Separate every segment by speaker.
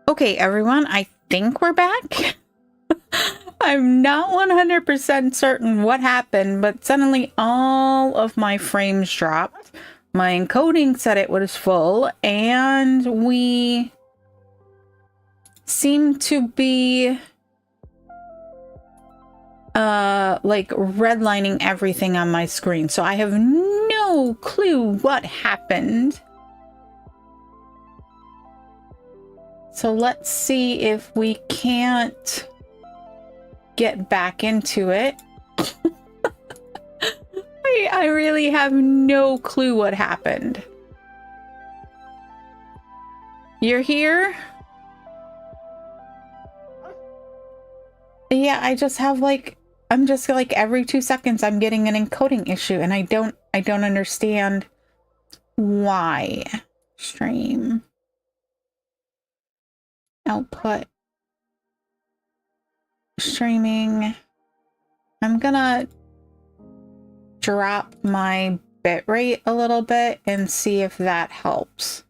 Speaker 1: Okay, everyone, I think we're back. I'm not 100% certain what happened, but suddenly all of my frames dropped. My encoding said it was full, and we seem to be like redlining everything on my screen. So I have no clue what happened. So let's see if we can't get back into it. I really have no clue what happened. You're here? Yeah, I just have like, I'm just like every 2 seconds I'm getting an encoding issue, and I don't understand why. Stream. Output. Streaming. I'm gonna drop my bitrate a little bit and see if that helps.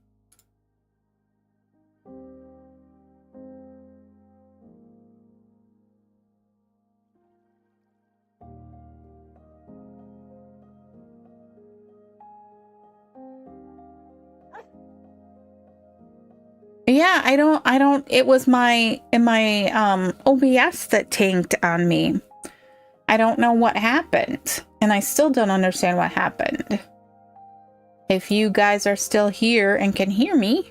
Speaker 1: Yeah, I don't, it was my OBS that tanked on me. I don't know what happened, and I still don't understand what happened. If you guys are still here and can hear me.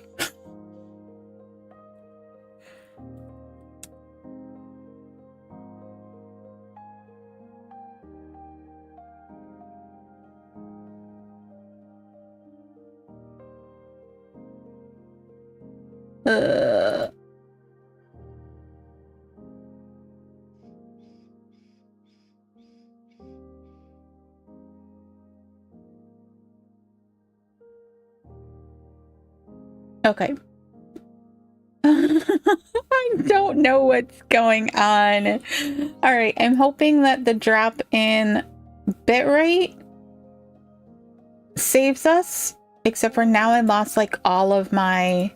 Speaker 1: Okay. I don't know what's going on. All right, I'm hoping that the drop in bitrate saves us, except for now I lost like all of my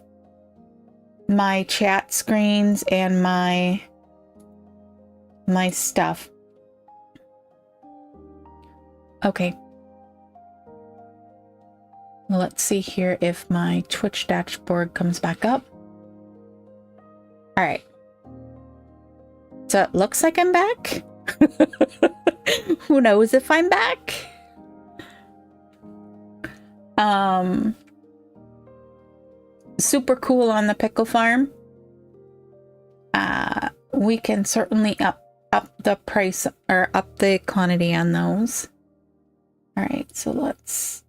Speaker 1: chat screens and my stuff. Okay. Let's see here if my Twitch dashboard comes back up. All right. So it looks like I'm back. Who knows if I'm back? Super cool on the pickle farm. We can certainly up the price or up the quantity on those. All right, so let's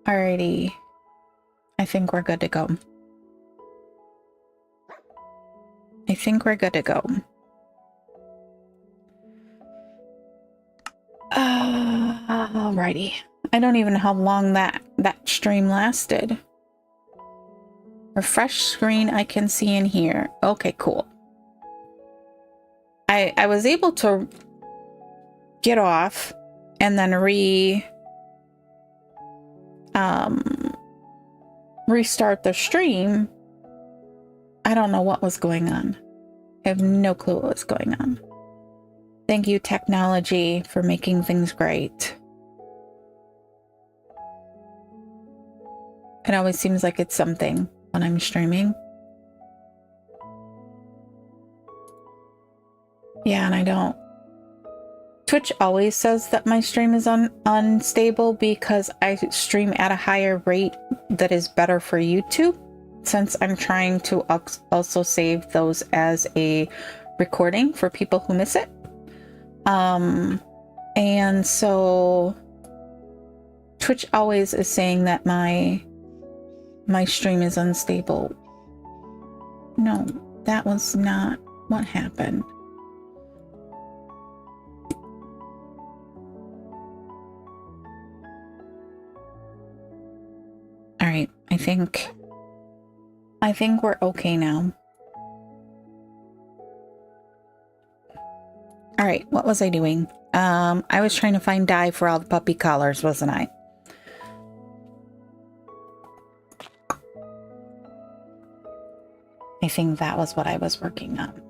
Speaker 1: alrighty. I think we're good to go. I think we're good to go. Alrighty. I don't even know how long that stream lasted. Refresh screen I can see in here. Okay, cool. I was able to get off and then restart the stream. I don't know what was going on. I have no clue what was going on. Thank you, technology, for making things great. It always seems like it's something when I'm streaming. Yeah, and I don't. Twitch always says that my stream is unstable because I stream at a higher rate that is better for YouTube, since I'm trying to also save those as a recording for people who miss it. And so Twitch always is saying that my stream is unstable. No, that was not what happened. All right, I think we're okay now. All right, what was I doing? I was trying to find dye for all the puppy collars, wasn't I? I think that was what I was working on.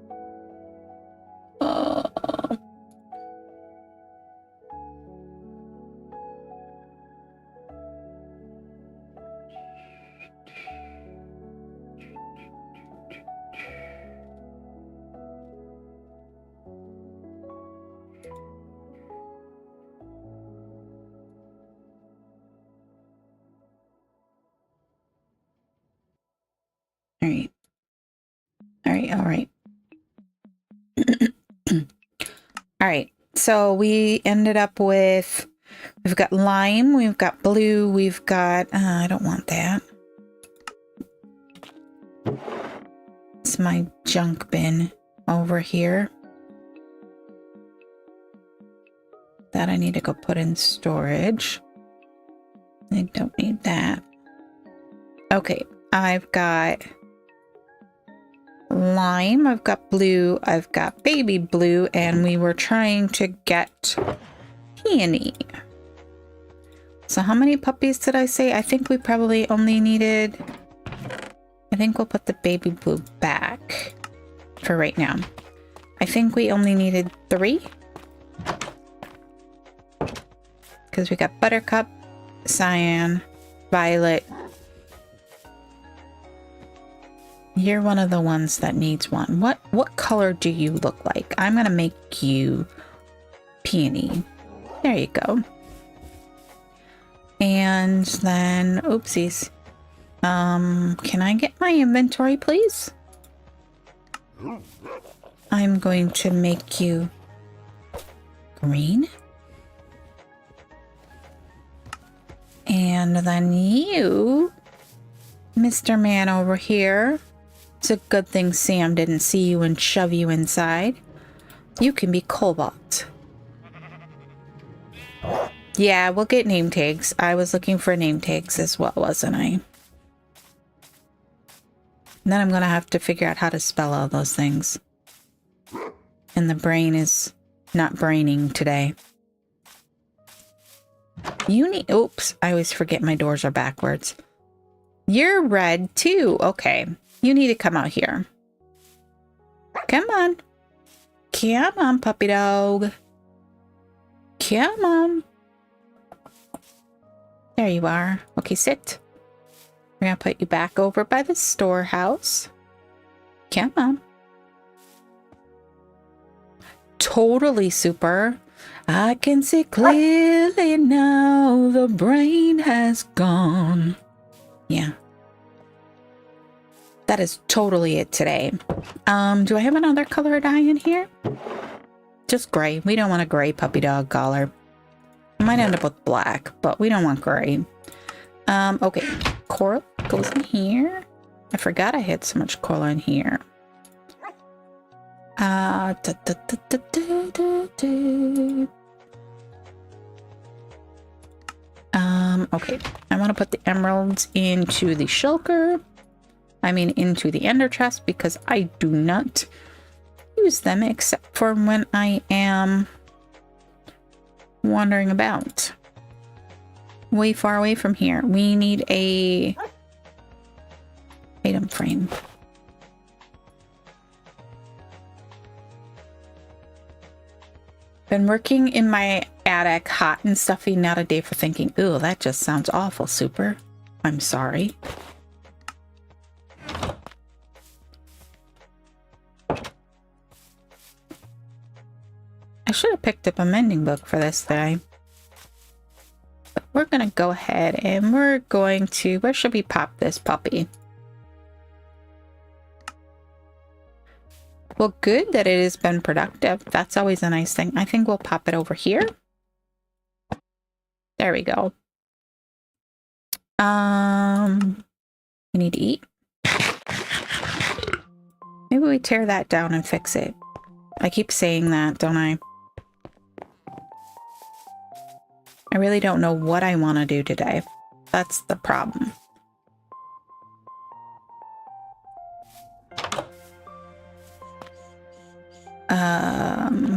Speaker 1: All right. All right, so we ended up with, we've got lime, we've got blue, we've got, I don't want that. It's my junk bin over here. That I need to go put in storage. I don't need that. Okay, I've got lime, I've got blue, I've got baby blue, and we were trying to get peony. So how many puppies did I say? I think we probably only needed, I think we'll put the baby blue back for right now. I think we only needed 3. Because we got buttercup, cyan, violet. You're one of the ones that needs one. What color do you look like? I'm gonna make you peony. There you go. And then, oopsies. Can I get my inventory, please? I'm going to make you green. And then you, Mr. Man over here. It's a good thing Sam didn't see you and shove you inside. You can be cobalt. Yeah, we'll get name tags. I was looking for name tags as well, wasn't I? And then I'm going to have to figure out how to spell all those things. And the brain is not braining today. You need... Oops, I always forget my doors are backwards. You're red too. Okay. You need to come out here. Come on. Come on, puppy dog. Come on. There you are. Okay, sit. We're going to put you back over by the storehouse. Come on. Totally super. I can see clearly now the brain has gone. Yeah. That is totally it today. Do I have another color dye in here? Just gray. We don't want a gray puppy dog collar. I might end up with black, but we don't want gray. Okay. Coral goes in here. I forgot I had so much coral in here. Okay. I want to put the emeralds into the shulker. I mean, into the ender chest, because I do not use them except for when I am wandering about. Way far away from here. We need a item frame. Been working in my attic, hot and stuffy, not a day for thinking, ooh, that just sounds awful, super. I'm sorry. picked up a mending book for this guy. But we're gonna go ahead and we're going to... Where should we pop this puppy? Well, good that it has been productive. That's always a nice thing. I think we'll pop it over here. There we go. We need to eat. Maybe we tear that down and fix it. I keep saying that, don't I? I really don't know what I want to do today. That's the problem.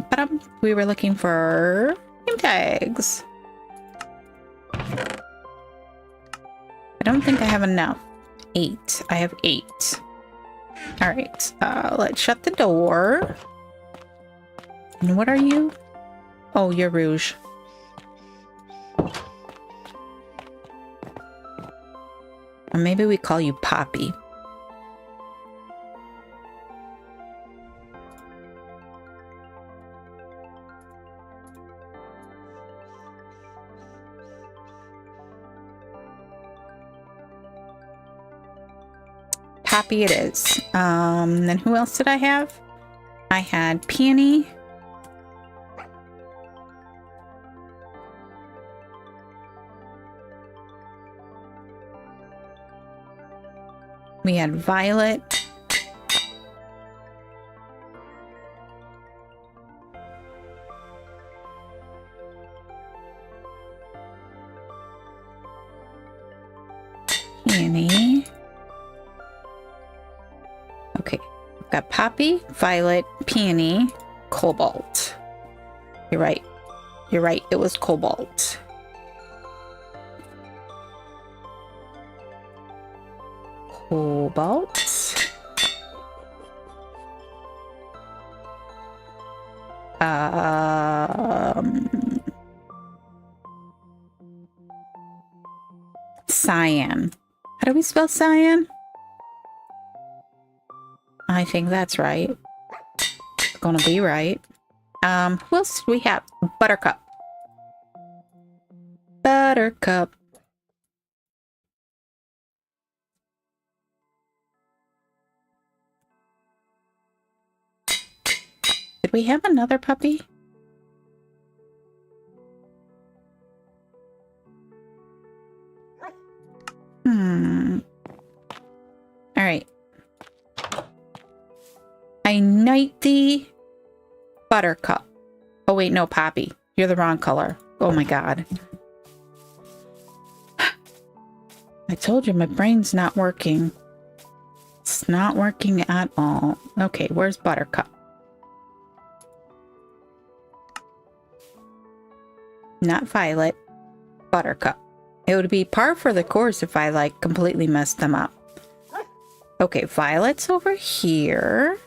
Speaker 1: But we were looking for name tags. I don't think I have enough. 8. I have 8. All right. Let's shut the door. And what are you? Oh, you're Rouge. Or maybe we call you Poppy. Poppy it is. Then who else did I have? I had Peony. We had Violet. Peony. Okay, we've got Poppy, Violet, Peony, Cobalt. You're right. You're right. It was Cobalt. Cobalt. Cyan. How do we spell cyan? I think that's right. It's gonna be right. Who else do we have? Buttercup. Buttercup. Did we have another puppy? All right. I knight thee, Buttercup. Oh wait, no, Poppy. You're the wrong color. Oh my god. I told you my brain's not working. It's not working at all. Okay, where's Buttercup? Not Violet. Buttercup. It would be par for the course if I like completely messed them up. Okay, Violet's over here.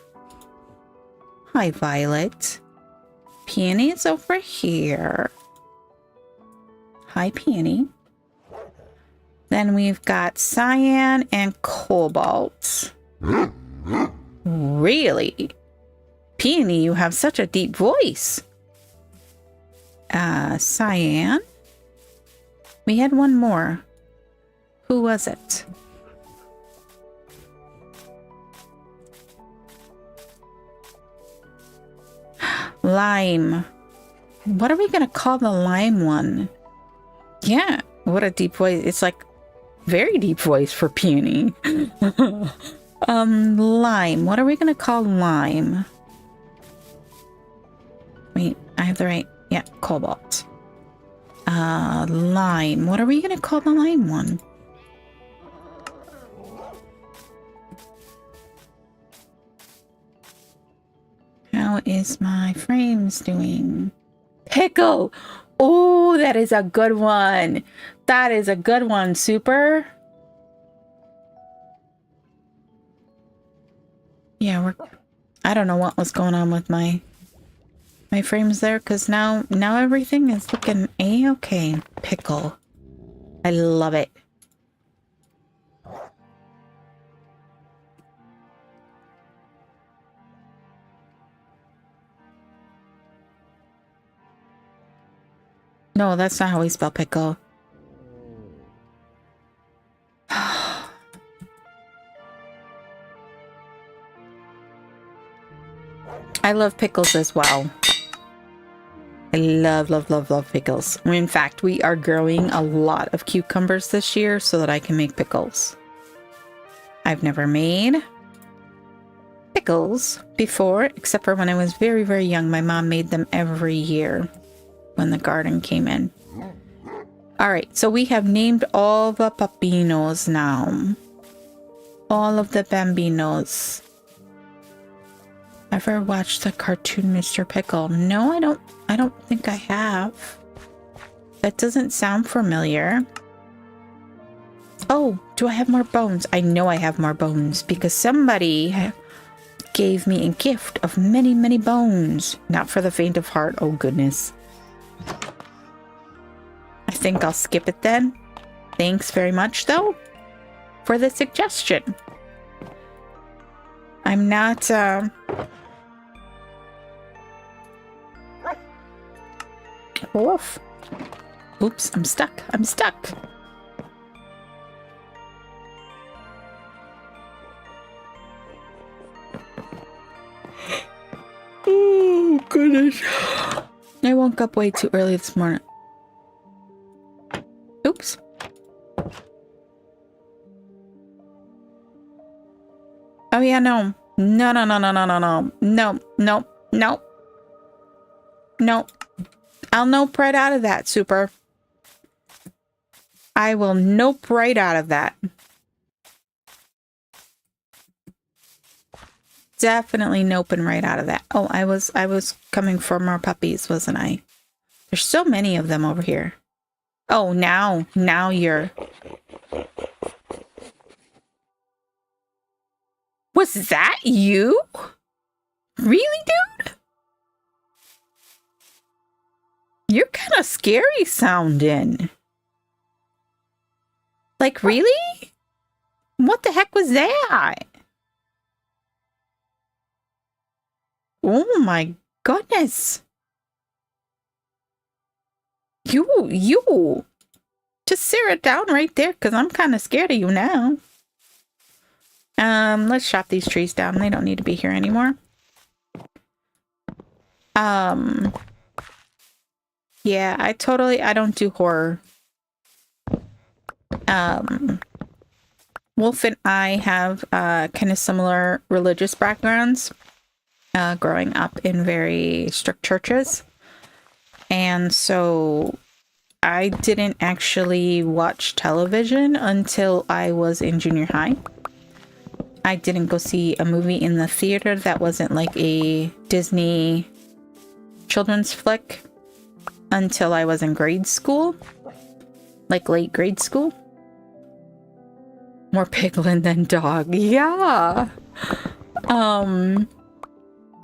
Speaker 1: Hi, Violet. Peony is over here. Hi, Peony. Then we've got Cyan and Cobalt. Really? Peony, you have such a deep voice. Cyan. We had one more. Who was it? Lime. What are we gonna call the lime one? Yeah, what a deep voice. It's like very deep voice for Peony. Lime. What are we gonna call lime? Wait, I have the right. Yeah, Cobalt. Lime. What are we gonna call the lime one? How is my frames doing? Pickle! Oh, that is a good one. That is a good one, Super. Yeah, I don't know what was going on with my frames there, because now everything is looking a-okay. Pickle. I love it. No, that's not how we spell pickle. I love pickles as well. I love, love, love, love pickles. In fact, we are growing a lot of cucumbers this year so that I can make pickles. I've never made pickles before, except for when I was very, very young. My mom made them every year when the garden came in. All right, so we have named all the papinos now. All of the bambinos. Ever watched the cartoon Mr. Pickle? No, I don't think I have. That doesn't sound familiar. Oh, do I have more bones? I know I have more bones because somebody gave me a gift of many, many bones. Not for the faint of heart. Oh, goodness. I think I'll skip it then. Thanks very much, though, for the suggestion. I'm not, Woof. Oops, I'm stuck. I'm stuck. Oh, goodness. I woke up way too early this morning. Oops. Oh, yeah, no. No, no, no, no, no, no, no. No, no, no. No. I'll nope right out of that, Super. I will nope right out of that. Definitely noping right out of that. Oh, I was coming for more puppies, wasn't I? There's so many of them over here. Oh, now you're... Was that you? Really, dude? You're kind of scary sounding. Like, really? What the heck was that? Oh my goodness. You. Just sit it down right there, because I'm kind of scared of you now. Let's chop these trees down. They don't need to be here anymore. Yeah, I don't do horror. Wolf and I have kind of similar religious backgrounds, growing up in very strict churches. And so I didn't actually watch television until I was in junior high. I didn't go see a movie in the theater that wasn't like a Disney children's flick until I was in grade school, like late grade school. More piglin than dog. Yeah.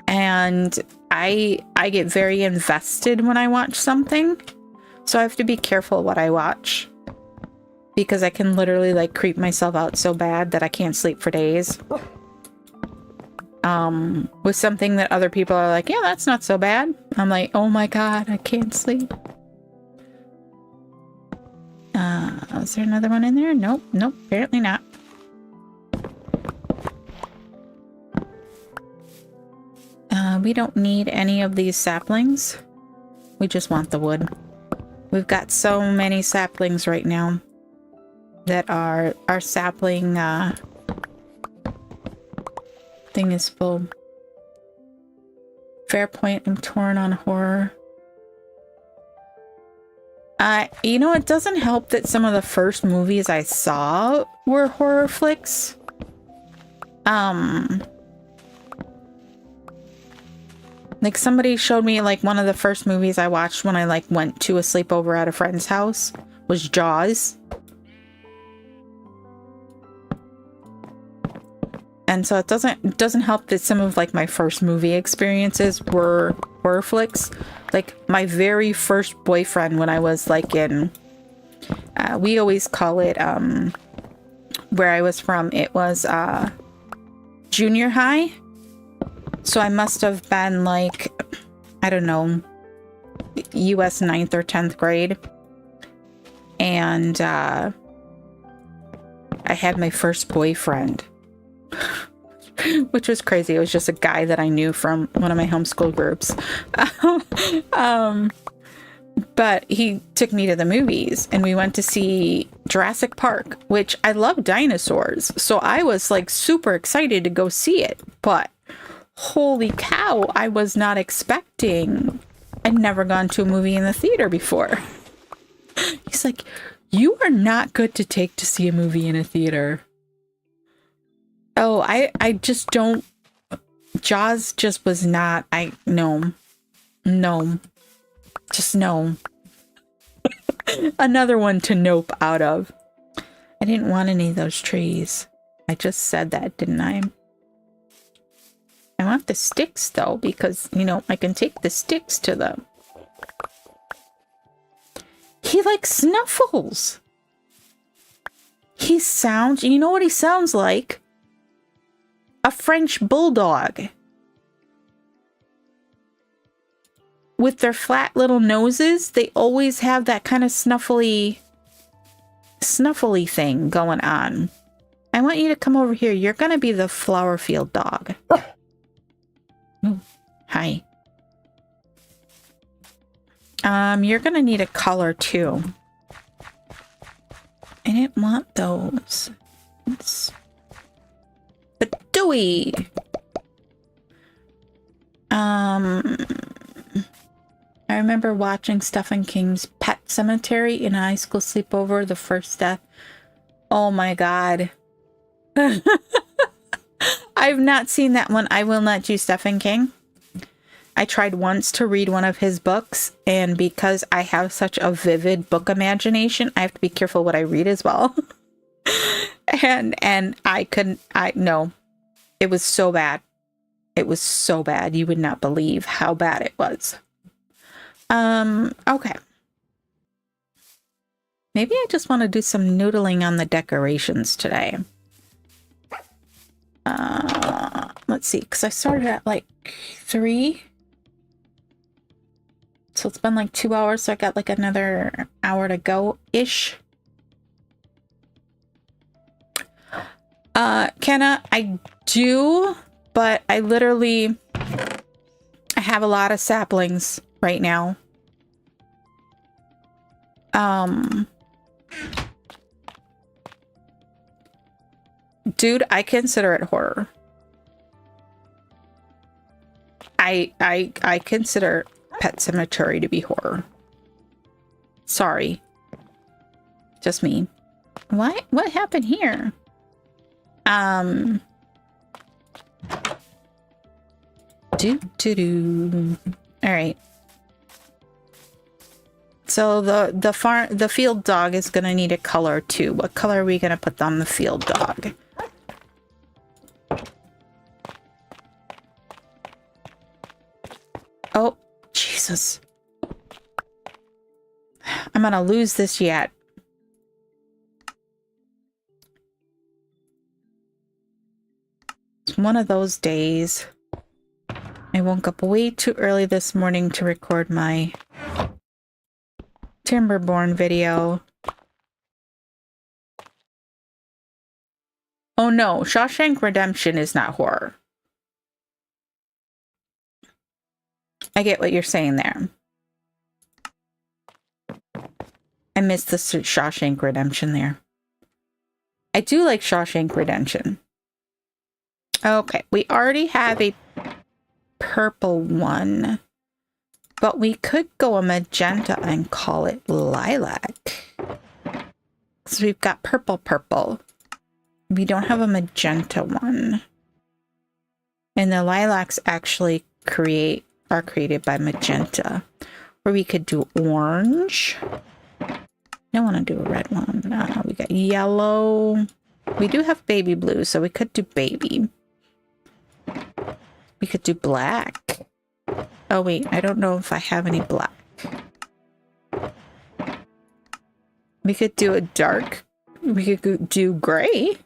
Speaker 1: And I get very invested when I watch something. So I have to be careful what I watch, because I can literally like creep myself out so bad that I can't sleep for days. With something that other people are like, yeah, that's not so bad. I'm like, oh my God, I can't sleep. Is there another one in there? Nope, apparently not. We don't need any of these saplings. We just want the wood. We've got so many saplings right now that our sapling thing is full. Fair point, I'm torn on horror. You know, it doesn't help that some of the first movies I saw were horror flicks. Like somebody showed me like one of the first movies I watched when I like went to a sleepover at a friend's house was Jaws. And so it doesn't help that some of like my first movie experiences were horror flicks. Like my very first boyfriend when I was like in, we always call it, where I was from, it was junior high. So I must have been like, I don't know, US 9th or 10th grade. And I had my first boyfriend, which was crazy. It was just a guy that I knew from one of my homeschool groups. But he took me to the movies and we went to see Jurassic Park, which I love dinosaurs. So I was like super excited to go see it. But holy cow, I was not expecting. I'd never gone to a movie in the theater before. He's like, you are not good to take to see a movie in a theater. Oh, I just don't. Jaws just was not. No. Just no. Another one to nope out of. I didn't want any of those trees. I just said that, didn't I? I want the sticks though, because, you know, I can take the sticks to them. He like snuffles. He sounds, you know what he sounds like? A French bulldog. With their flat little noses, they always have that kind of snuffly thing going on. I want you to come over here. You're going to be the flower field dog. Ooh, hi. You're going to need a color too. I didn't want those. But Dewey. I remember watching Stephen King's Pet Cemetery in a high school sleepover, the first death. Oh my god. I've not seen that one. I will not do Stephen King. I tried once to read one of his books, and because I have such a vivid book imagination, I have to be careful what I read as well. and no. It was so bad. It was so bad. You would not believe how bad it was. Okay. Maybe I just want to do some noodling on the decorations today. Let's see, because I started at like 3. So it's been like 2 hours, so I got like another hour to go-ish. Kenna, I do, but I have a lot of saplings right now. Dude, I consider it horror. I consider Pet Cemetery to be horror. Sorry. Just me. What happened here? All right. So the field dog is gonna need a color too. What color are we gonna put on the field dog? Oh, Jesus. I'm gonna lose this yet. It's one of those days. I woke up way too early this morning to record my Timberborn video. Oh no, Shawshank Redemption is not horror. I get what you're saying there. I missed the Shawshank Redemption there. I do like Shawshank Redemption. Okay, we already have a purple one, but we could go a magenta and call it lilac. So we've got purple. We don't have a magenta one. And the lilacs actually are created by magenta. Or we could do orange. I don't want to do a red one. We got yellow. We do have baby blue, so we could do baby. We could do black. Oh wait, I don't know if I have any black. We could do a dark. We could do gray.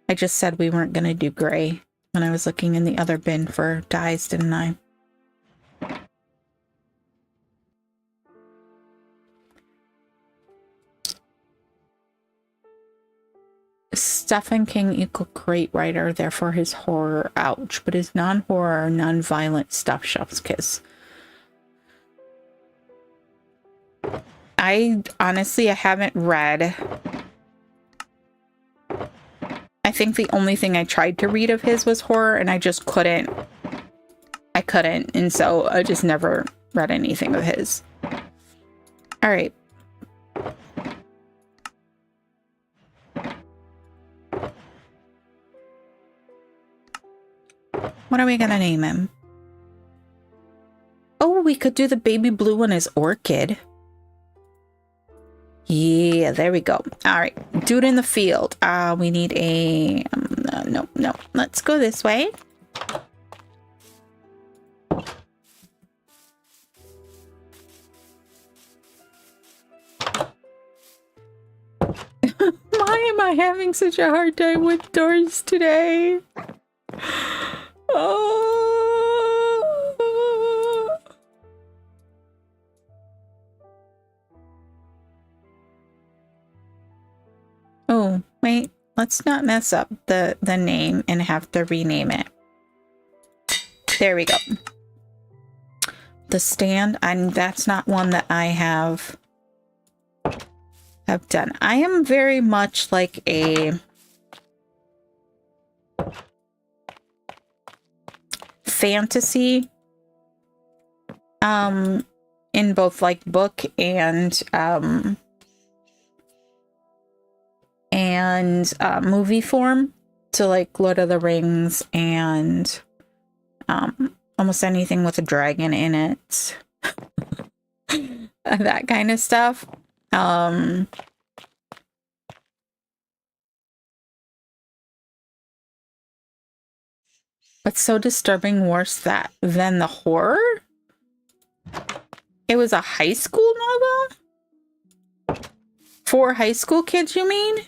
Speaker 1: I just said we weren't going to do gray when I was looking in the other bin for dyes, didn't I? Stephen King equal great writer, therefore his horror, ouch, but his non-horror, non-violent stuff chef's kiss. I haven't read. I think the only thing I tried to read of his was horror, and I just couldn't. I couldn't, and so I just never read anything of his. All right. What are we gonna name him? Oh, we could do the baby blue one as Orchid. Yeah, there we go. All right, dude in the field. We need a... no. Let's go this way. Why am I having such a hard time with doors today? Oh. Oh, wait. Let's not mess up the name and have to rename it. There we go. The stand, that's not one that I have done. I am very much like a fantasy in both like book and movie form, so like Lord of the Rings and almost anything with a dragon in it. That kind of stuff. What's so disturbing worse than the horror? It was a high school novel? For high school kids, you mean?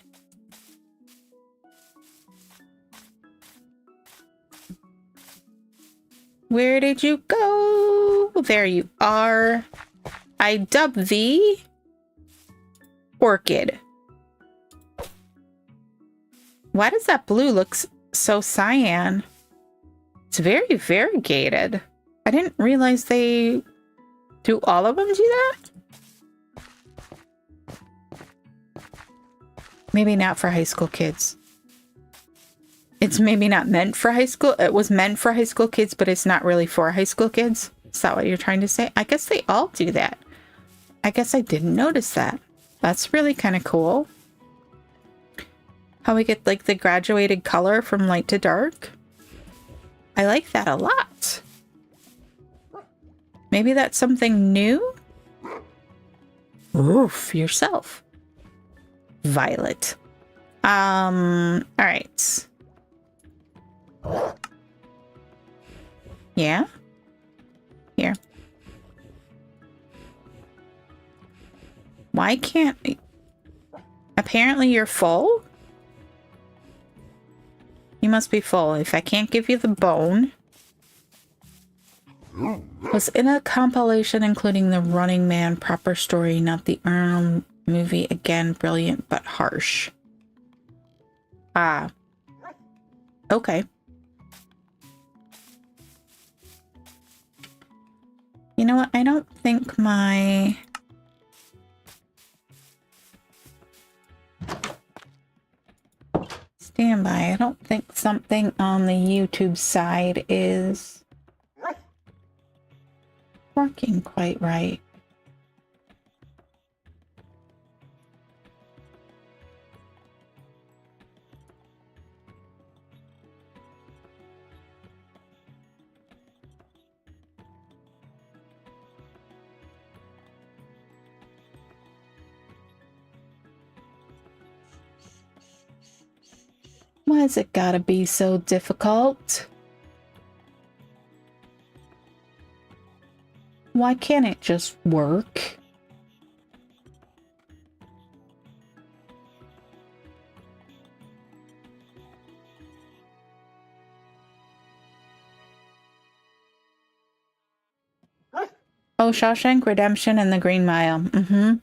Speaker 1: Where did you go? There you are. I dub thee Orchid. Why does that blue look so cyan? It's very variegated. I didn't realize they do all of them do that. Maybe not for high school kids. It's maybe not meant for high school. It was meant for high school kids, but it's not really for high school kids. Is that what you're trying to say? I guess they all do that. I guess I didn't notice that. That's really kind of cool. How we get like the graduated color from light to dark. I like that a lot. Maybe that's something new? Oof, yourself. Violet. All right. Yeah? Here. Why can't... Apparently you're full? You must be full. If I can't give you the bone... Was in a compilation including the Running Man proper story, not the Arnold movie. Again, brilliant but harsh. Ah. Okay. You know what? I don't think my... Stand by. I don't think something on the YouTube side is working quite right. Why's it gotta be so difficult? Why can't it just work? Oh, Shawshank Redemption and The Green Mile. Mm-hmm.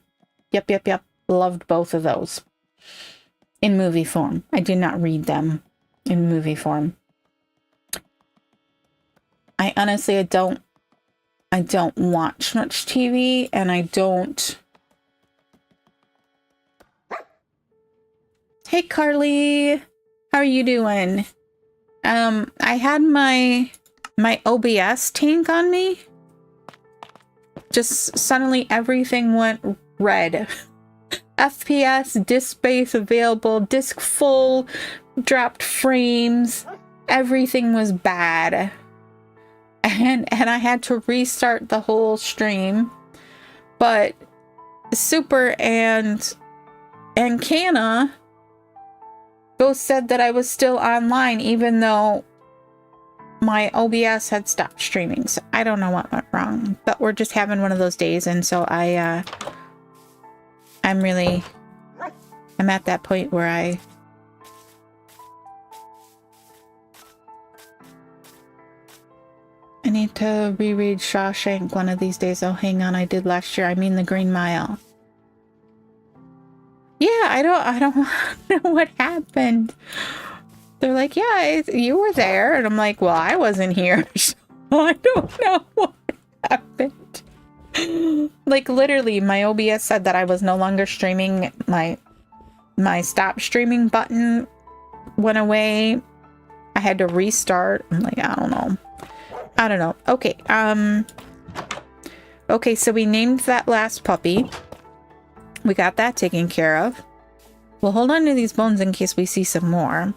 Speaker 1: Yep. Loved both of those. in movie form. I did not read them in movie form. I honestly, I don't watch much TV, and I don't. Hey, Carly, how are you doing? I had my OBS tank on me. Just suddenly everything went red. FPS, disk space available, disk full, dropped frames. Everything was bad. And I had to restart the whole stream. But Super and Canna both said that I was still online, even though my OBS had stopped streaming. So I don't know what went wrong, but we're just having one of those days. And so I'm at that point where I need to reread Shawshank one of these days. Oh, hang on. I did last year. I mean, The Green Mile. Yeah, I don't know what happened. They're like, yeah, you were there. And I'm like, well, I wasn't here. So I don't know what happened. Like, literally, my OBS said that I was no longer streaming. My stop streaming button went away. I had to restart. I'm like, I don't know. Okay, okay, so we named that last puppy. We got that taken care of. We'll hold on to these bones in case we see some more.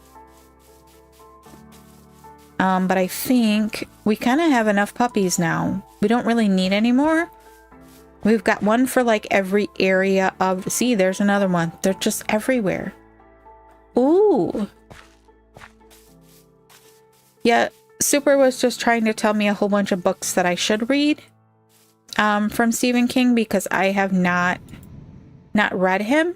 Speaker 1: But I think we kind of have enough puppies now. We don't really need any more. We've got one for like every area of... See, there's another one. They're just everywhere. Ooh. Yeah, Super was just trying to tell me a whole bunch of books that I should read from Stephen King, because I have not read him,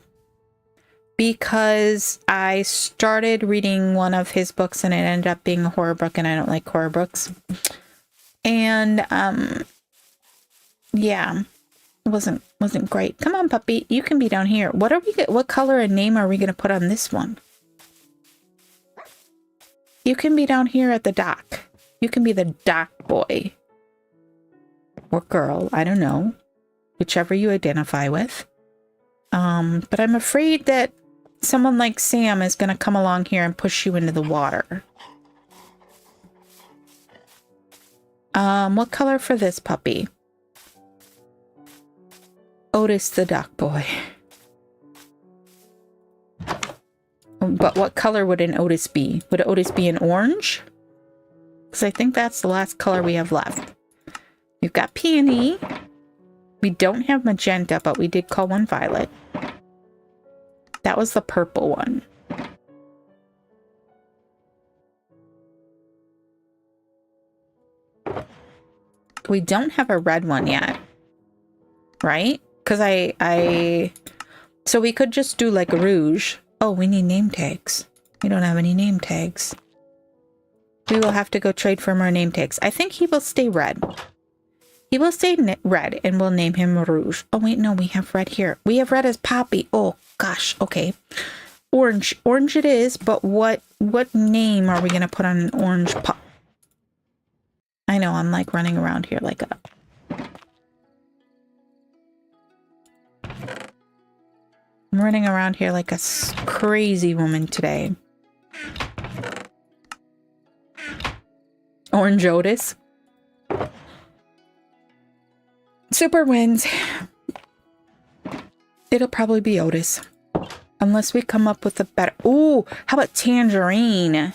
Speaker 1: because I started reading one of his books and it ended up being a horror book, and I don't like horror books. And yeah, it wasn't great. Come on, puppy, you can be down here. What color and name are we gonna put on this one? You can be down here at the dock. You can be the dock boy. Or girl, I don't know. Whichever you identify with. But I'm afraid that someone like Sam is going to come along here and push you into the water. What color for this puppy? Otis the dock boy. But what color would an Otis be? Would Otis be an orange? Because I think that's the last color we have left. We've got peony. We don't have magenta, but we did call one violet. That was the purple one. We don't have a red one yet. Right? Because so we could just do like a rouge. Oh, we need name tags. We don't have any name tags. We will have to go trade for more name tags. I think he will stay red. He will stay red, and we'll name him Rouge. Oh, wait, no, we have red here. We have red as Poppy. Oh, gosh, okay. Orange. Orange it is, but what name are we going to put on an orange pup? I know, I'm like running around here like a... I'm running around here like a crazy woman today. Orange Otis. Super wins. It'll probably be Otis. Unless we come up with a better... Ooh, how about Tangerine?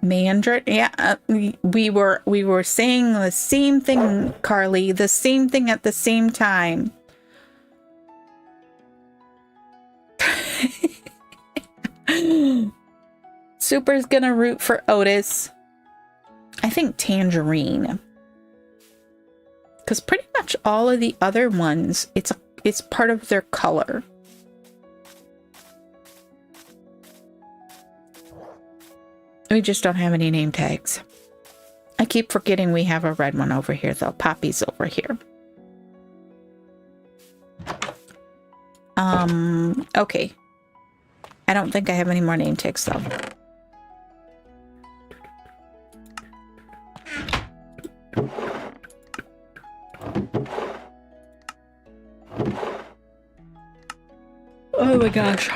Speaker 1: Mandarin? Yeah, we were saying the same thing, Carly. The same thing at the same time. Super's gonna root for Otis. I think Tangerine. Because pretty much all of the other ones, it's part of their color. We just don't have any name tags. I keep forgetting we have a red one over here, though. Poppy's over here. Okay. I don't think I have any more name tags though. Oh my gosh.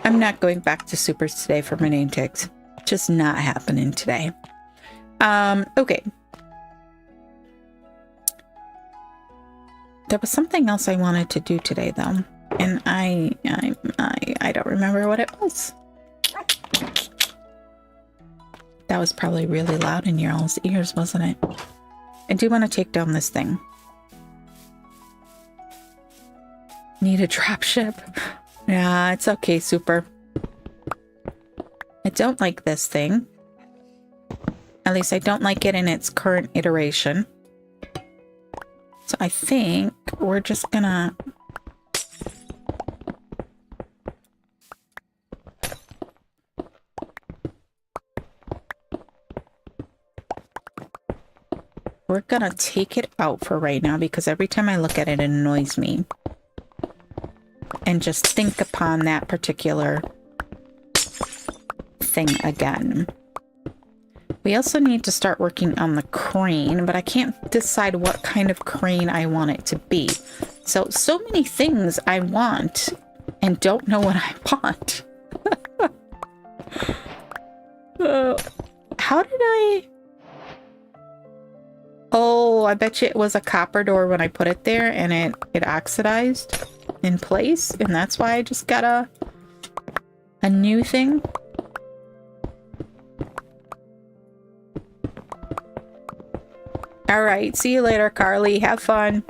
Speaker 1: I'm not going back to supers today for my name tags. Just not happening today. Okay. There was something else I wanted to do today though. And I don't remember what it was. That was probably really loud in your all's ears, wasn't it? I do want to take down this thing. Need a dropship. Yeah, it's okay, Super. I don't like this thing. At least I don't like it in its current iteration. So I think we're just gonna... We're gonna take it out for right now because every time I look at it, it annoys me. And just think upon that particular thing again. We also need to start working on the crane, but I can't decide what kind of crane I want it to be. So many things I want and don't know what I want. How did I... Oh, I bet you it was a copper door when I put it there and it oxidized in place, and that's why I just got a new thing. All right, see you later, Carly. Have fun.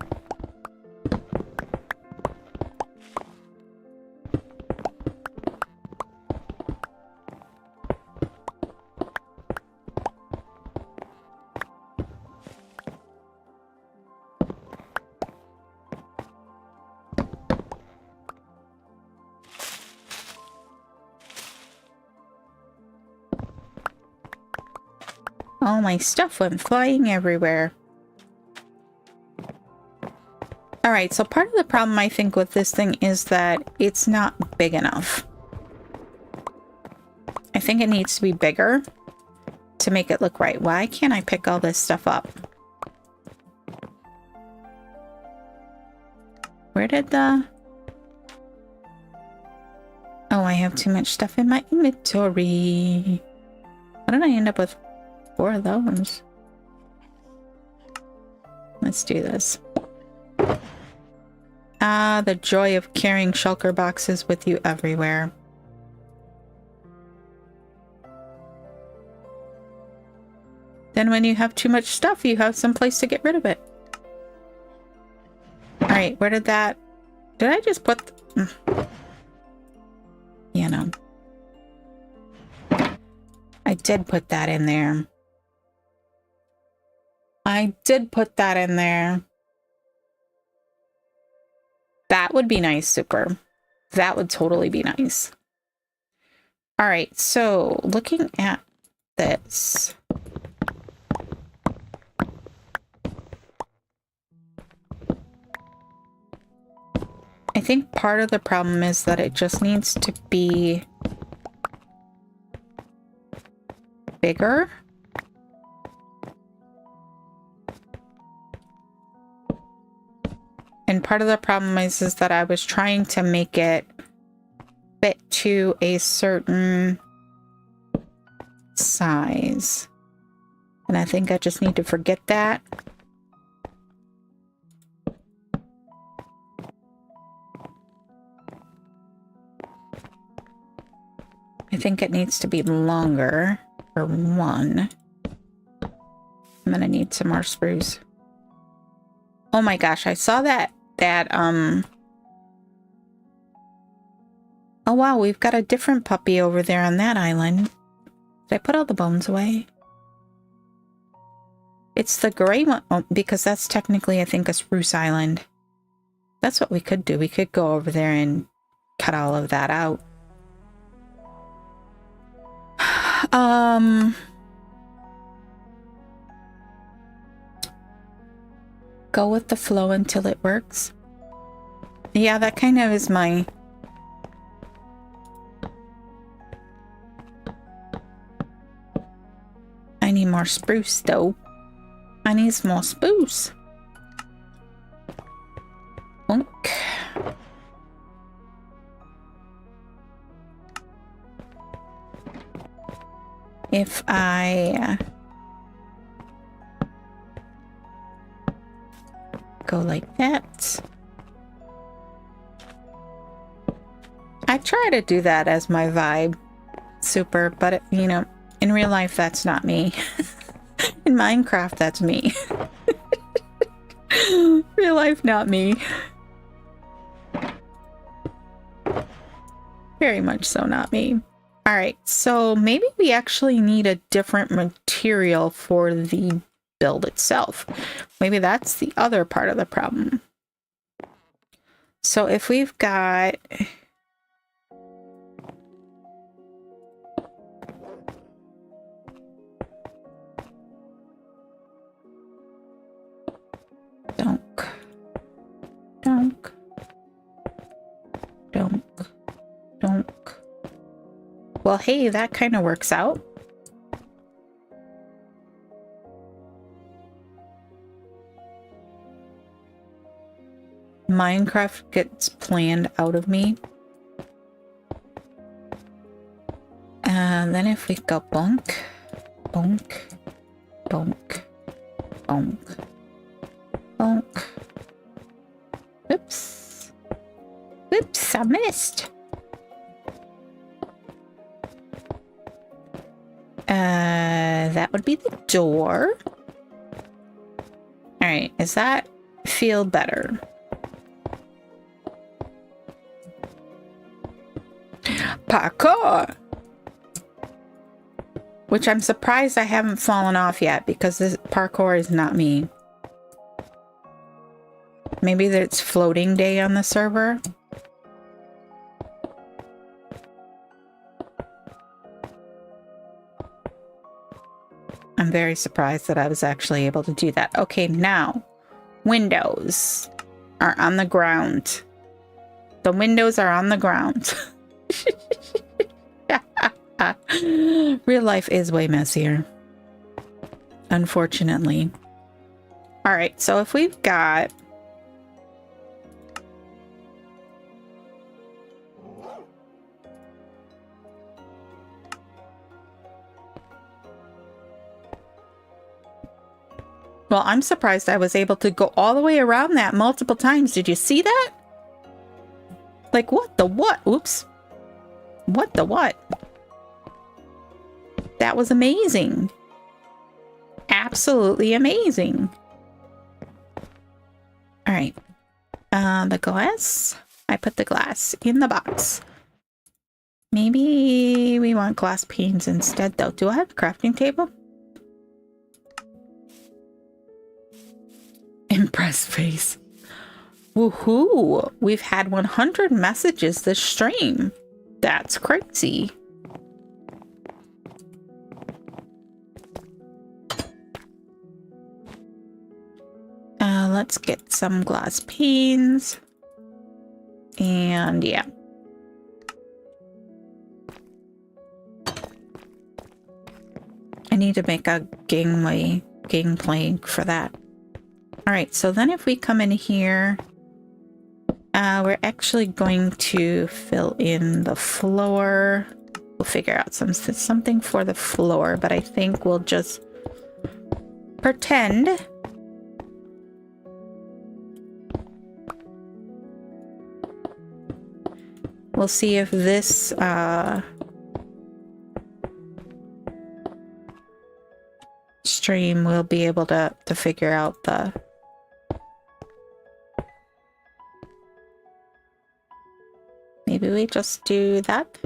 Speaker 1: All my stuff went flying everywhere. All right, so part of the problem I think with this thing is that it's not big enough. I think it needs to be bigger to make it look right. Why can't I pick all this stuff up? Where did the... Oh, I have too much stuff in my inventory. Why did I end up with 4 of those? Let's do this. Ah, the joy of carrying shulker boxes with you everywhere. Then when you have too much stuff, you have some place to get rid of it. Alright, where did that... Did I just put... You know. I did put that in there. I did put that in there. That would be nice, Super. That would totally be nice. All right, so looking at this. I think part of the problem is that it just needs to be bigger. And part of the problem is that I was trying to make it fit to a certain size. And I think I just need to forget that. I think it needs to be longer for one. I'm gonna need some more spruce. Oh my gosh, I saw that oh wow, we've got a different puppy over there on that island. Did I put all the bones away? It's the gray one, oh, because that's technically, I think, a spruce island. That's what we could do. We could go over there and cut all of that out. Go with the flow until it works. Yeah, that kind of is my... I need more spruce, though. I need some more spruce. Bonk. If I go like that. I try to do that as my vibe. Super, but it, you know, in real life, that's not me. In Minecraft, that's me. Real life, not me. Very much so not me. Alright, so maybe we actually need a different material for the build itself. Maybe that's the other part of the problem. So if we've got... Donk. Donk. Donk. Donk. Well, hey, that kind of works out. Minecraft gets planned out of me. And then if we go bonk, bonk, bonk, bonk, bonk. Oops. Oops, I missed. That would be the door. All right, does that feel better? Parkour! Which I'm surprised I haven't fallen off yet, because this parkour is not me. Maybe it's floating day on the server. I'm very surprised that I was actually able to do that. Okay, now, windows are on the ground. The windows are on the ground. Real life is way messier, unfortunately. All right, so if we've got... Well, I'm surprised I was able to go all the way around that multiple times. Did you see that? Like, what the what? Oops. What the what? That was amazing. Absolutely amazing. All right. The glass. I put the glass in the box. Maybe we want glass panes instead, though. Do I have a crafting table? Impressed face. Woohoo! We've had 100 messages this stream. That's crazy. Let's get some glass panes. And yeah. I need to make a gangplank for that. All right, so then if we come in here, we're actually going to fill in the floor. We'll figure out something for the floor, but I think we'll just pretend. We'll see if this stream will be able to figure out the... Maybe we just do that.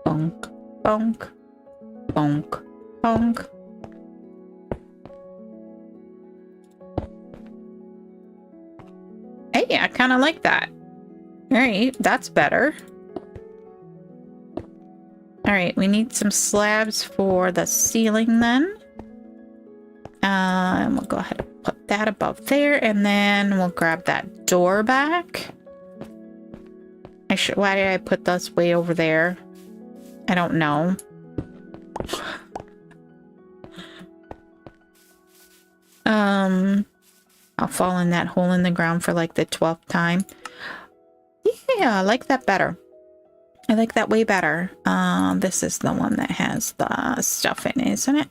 Speaker 1: Bonk, bonk, bonk, bonk. Hey, I kind of like that. right, that's better. All right, we need some slabs for the ceiling then. And we'll go ahead and put that above there, and then we'll grab that door back. Why did I put this way over there? I don't know. I'll fall in that hole in the ground for like the 12th time. Yeah, I like that better. I like that way better. This is the one that has the stuff in it, isn't it?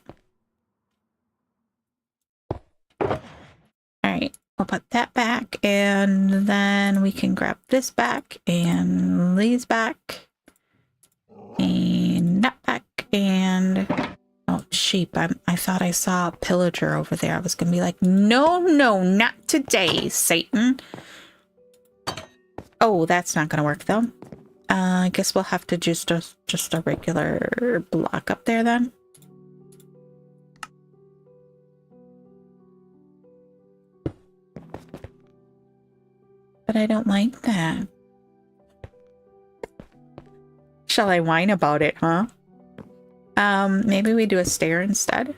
Speaker 1: Alright, we'll put that back, and then we can grab this back, and these back, and that back, and... Oh, sheep. I thought I saw a pillager over there. I was gonna be like, no, no, not today, Satan. Oh, that's not gonna work, though. I guess we'll have to just a regular block up there, then. But I don't like that. Shall I whine about it, huh? Maybe we do a stair instead.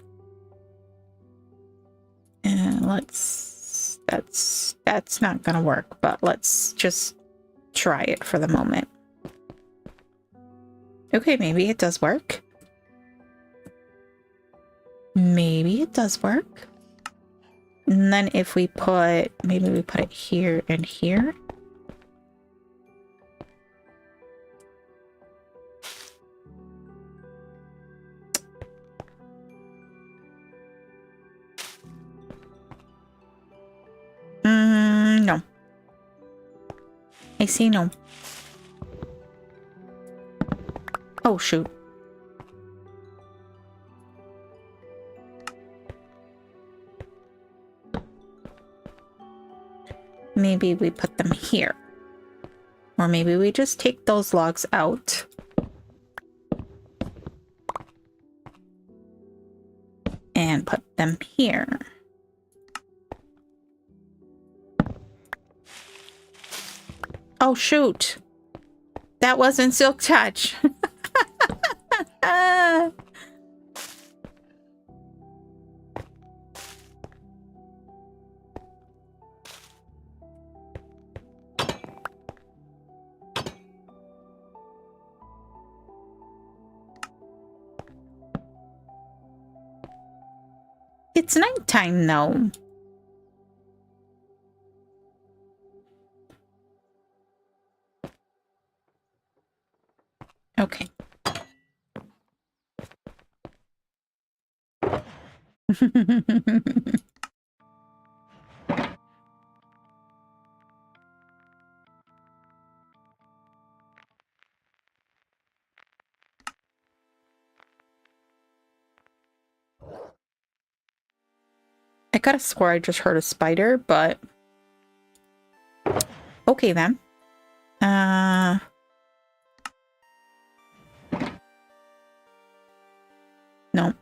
Speaker 1: And that's not gonna work, but let's just try it for the moment. Okay, maybe it does work. Maybe it does work. And then if we maybe we put it here and here. No. I see no. Oh, shoot. Maybe we put them here. Or maybe we just take those logs out. And put them here. Oh, shoot. That wasn't Silk Touch. It's nighttime, though. Okay. I could have swore I just heard a spider, but okay then. No.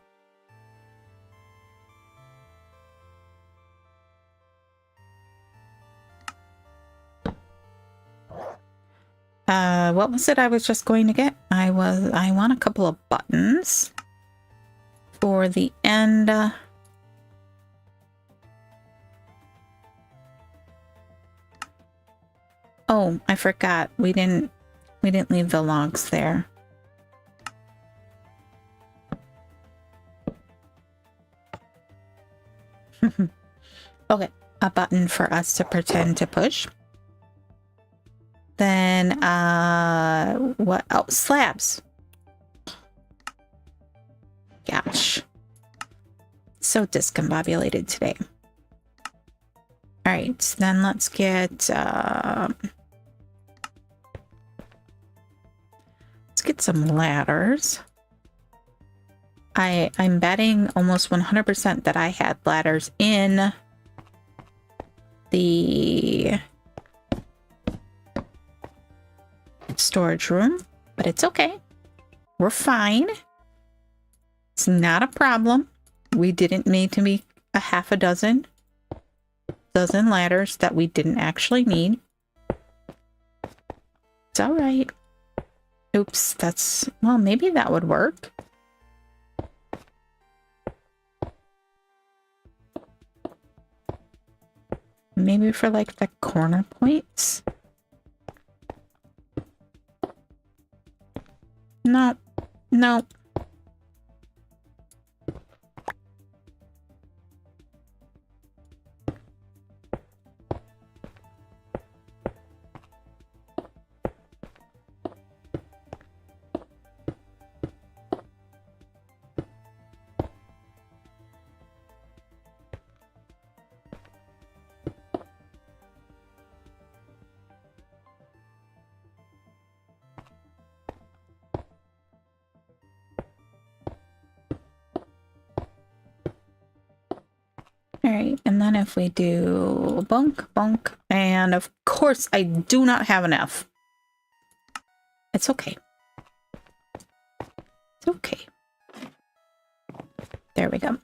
Speaker 1: What was it I was just going to get? I want a couple of buttons for the end. Oh, I forgot. We didn't leave the logs there. Okay, a button for us to pretend to push. Then, what? Oh, slabs. Gosh. So discombobulated today. All right, then let's get some ladders. I'm betting almost 100% that I had ladders in the storage room, but it's okay. We're fine. It's not a problem. We didn't need to make a half a dozen ladders that we didn't actually need. It's all right. Oops, that's... Well, maybe that would work. Maybe for, like, the corner points? No. No. All right, and then if we do bunk, bunk, and of course I do not have enough. It's okay. It's okay. There we go.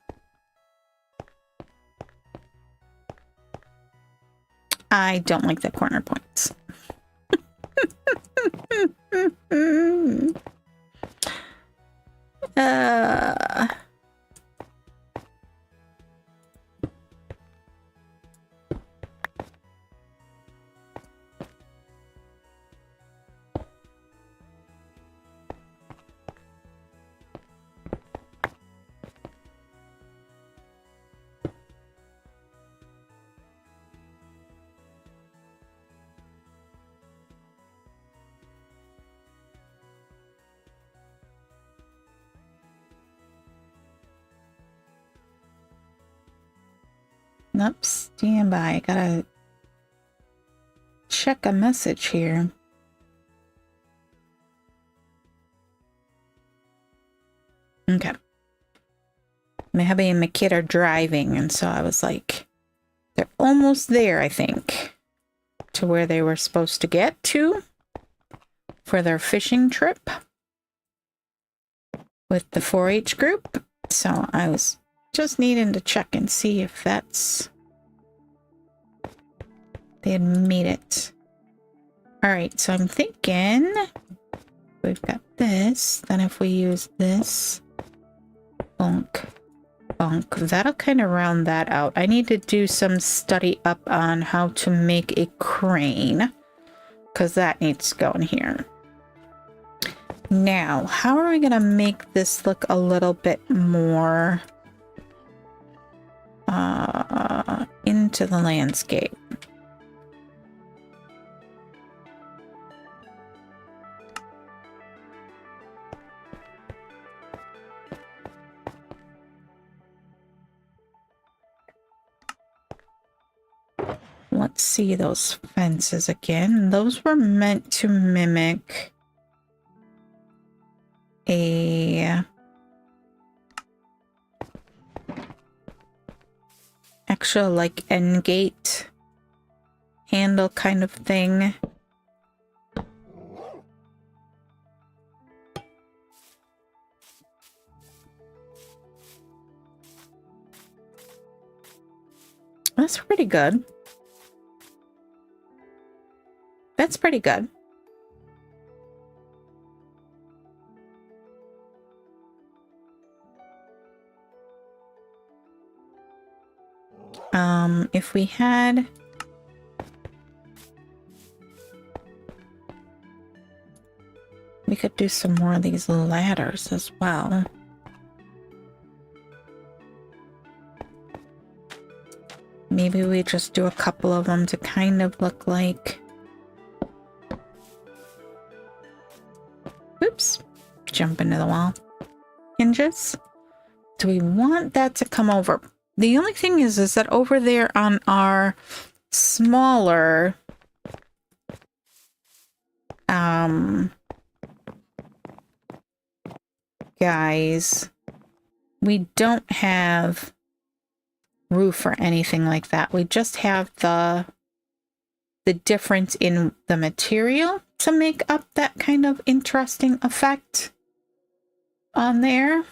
Speaker 1: I don't like the corner points. Nope, stand by. I gotta check a message here. Okay. My hubby and my kid are driving, and so I was like, they're almost there, I think, to where they were supposed to get to for their fishing trip with the 4-H group. So I was just needing to check and see if that's... they had made it. All right, so I'm thinking we've got this. Then if we use this, bunk, bunk, that'll kind of round that out. I need to do some study up on how to make a crane, because that needs to go in here. Now, how are we going to make this look a little bit more into the landscape? Let's see those fences again. Those were meant to mimic a actual like end gate handle kind of thing. That's pretty good. That's pretty good. If we had... we could do some more of these ladders as well. Maybe we just do a couple of them to kind of look like... oops, jump into the wall. Hinges. Do we want that to come over? The only thing is that over there on our smaller guys, we don't have roof or anything like that. We just have the difference in the material to make up that kind of interesting effect on there.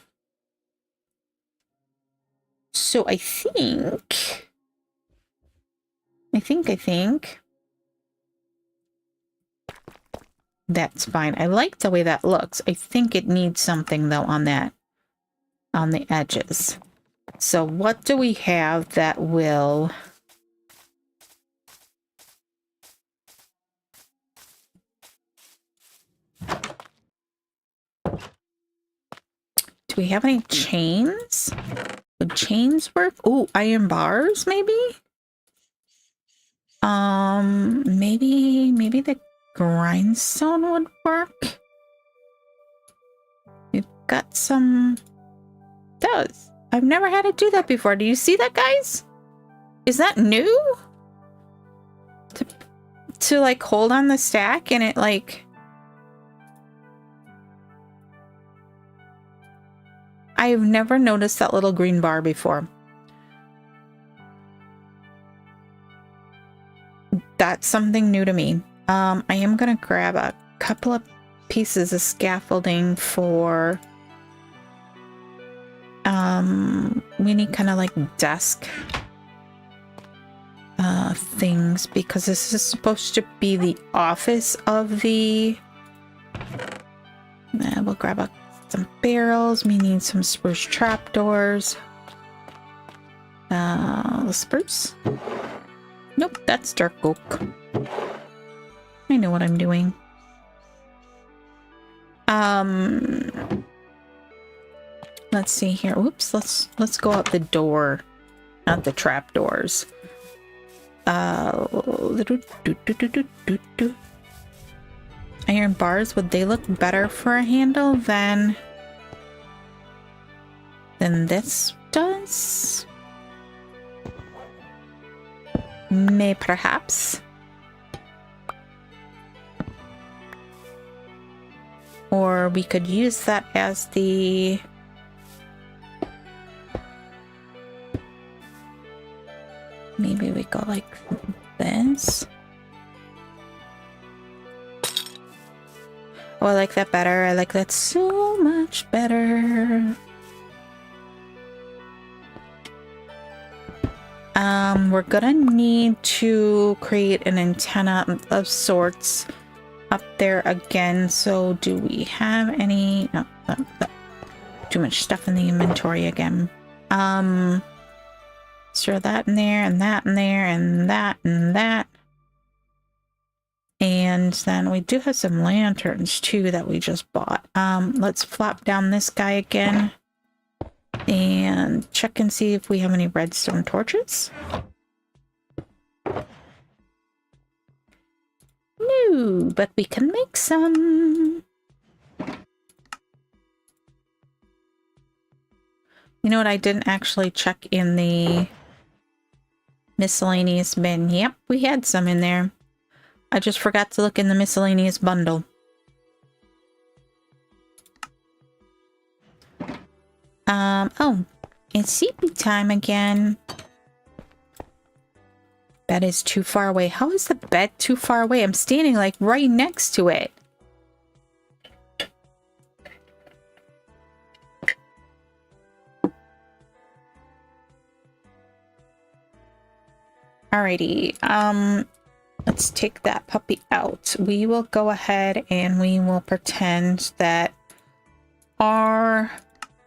Speaker 1: So I think that's fine. I like the way that looks. I think it needs something though on the edges. So what do we have that will... Do we have any chains? Would chains work? Oh, iron bars, maybe? Maybe the grindstone would work. We've got some... Does. I've never had it do that before. Do you see that, guys? Is that new? To like hold on the stack and it like... I've never noticed that little green bar before. That's something new to me. I am gonna grab a couple of pieces of scaffolding for... we need kind of like desk things because this is supposed to be the office of the... we'll grab some barrels. We need some spruce trapdoors. Spruce? Nope, that's dark oak. I know what I'm doing. Let's see here. Oops, let's go out the door, not the trapdoors. Iron bars, would they look better for a handle than this does? May perhaps. Or we could use that as the... Maybe we go like this. Oh, I like that better. I like that so much better. We're gonna need to create an antenna of sorts up there again. So do we have any... No, too much stuff in the inventory again. Throw that in there, and that in there, and that, and that. And then we do have some lanterns too that we just bought. Let's flop down this guy again and check and see if we have any redstone torches. No, but we can make some. You know what? I didn't actually check in the miscellaneous bin. Yep, we had some in there. I just forgot to look in the miscellaneous bundle. Oh, it's sleepy time again. Bed is too far away. How is the bed too far away? I'm standing like right next to it. Alrighty, let's take that puppy out. We will go ahead and we will pretend that our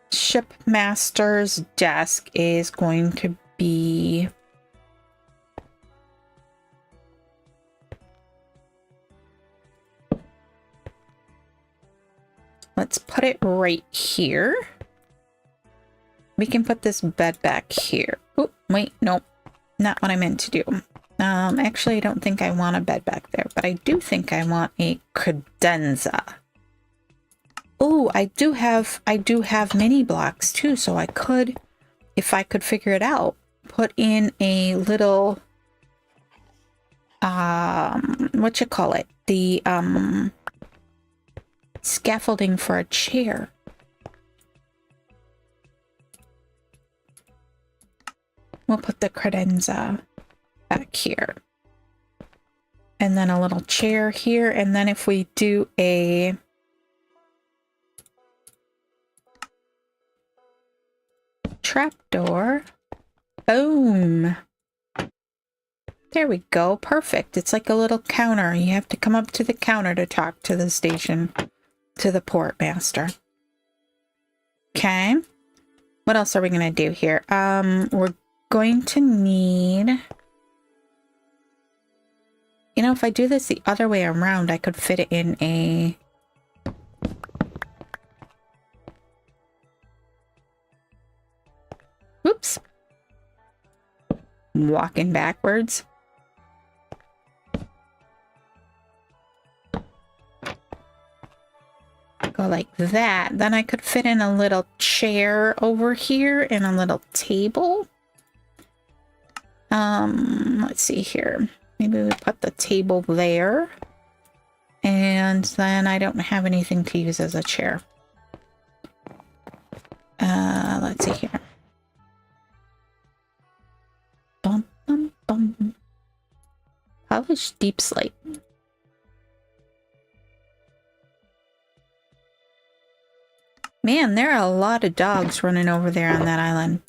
Speaker 1: shipmaster's desk is going to be... Let's put it right here. We can put this bed back here. Oh, wait, nope. Not what I meant to do. Actually, I don't think I want a bed back there, but I do think I want a credenza. Oh, I do have mini blocks too, so I could, if I could figure it out, put in a little, what you call it? The, scaffolding for a chair. We'll put the credenza back here. And then a little chair here. And then if we do a... trapdoor. Boom. There we go. Perfect. It's like a little counter. You have to come up to the counter to talk to the station, to the port master. Okay. What else are we going to do here? We're going to need... You know, if I do this the other way around, I could fit it in a... Oops. I'm walking backwards. Go like that. Then I could fit in a little chair over here and a little table. Let's see here. Maybe we put the table there. And then I don't have anything to use as a chair. Let's see here. Bum, bum, bum. Polished deep slate. Man, there are a lot of dogs running over there on that island.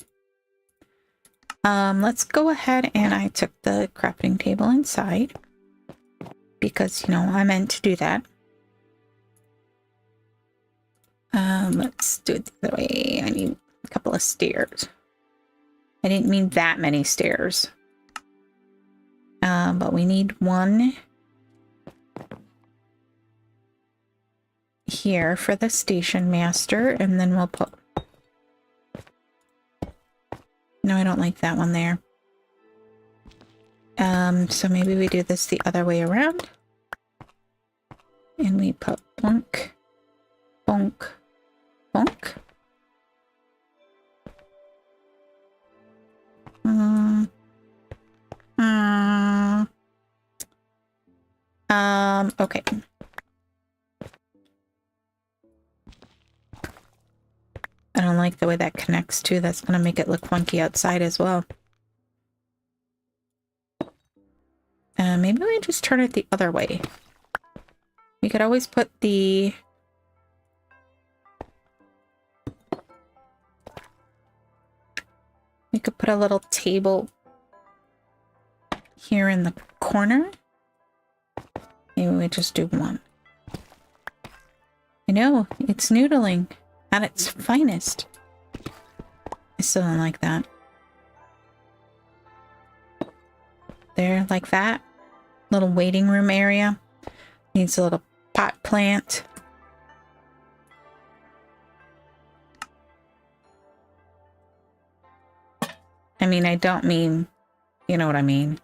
Speaker 1: Let's go ahead, and I took the crafting table inside because, you know, I meant to do that. Let's do it the other way. I need a couple of stairs. I didn't mean that many stairs. But we need one here for the station master, and then we'll put... No, I don't like that one there. So maybe we do this the other way around. And we put bonk, bonk, bonk. Okay. I don't like the way that connects too. That's going to make it look funky outside as well. Maybe we just turn it the other way. We could always put the... We could put a little table here in the corner. Maybe we just do one. I know, it's noodling at its finest. I still don't like that. There, like that. Little waiting room area. Needs a little pot plant. I mean, I don't mean, you know what I mean.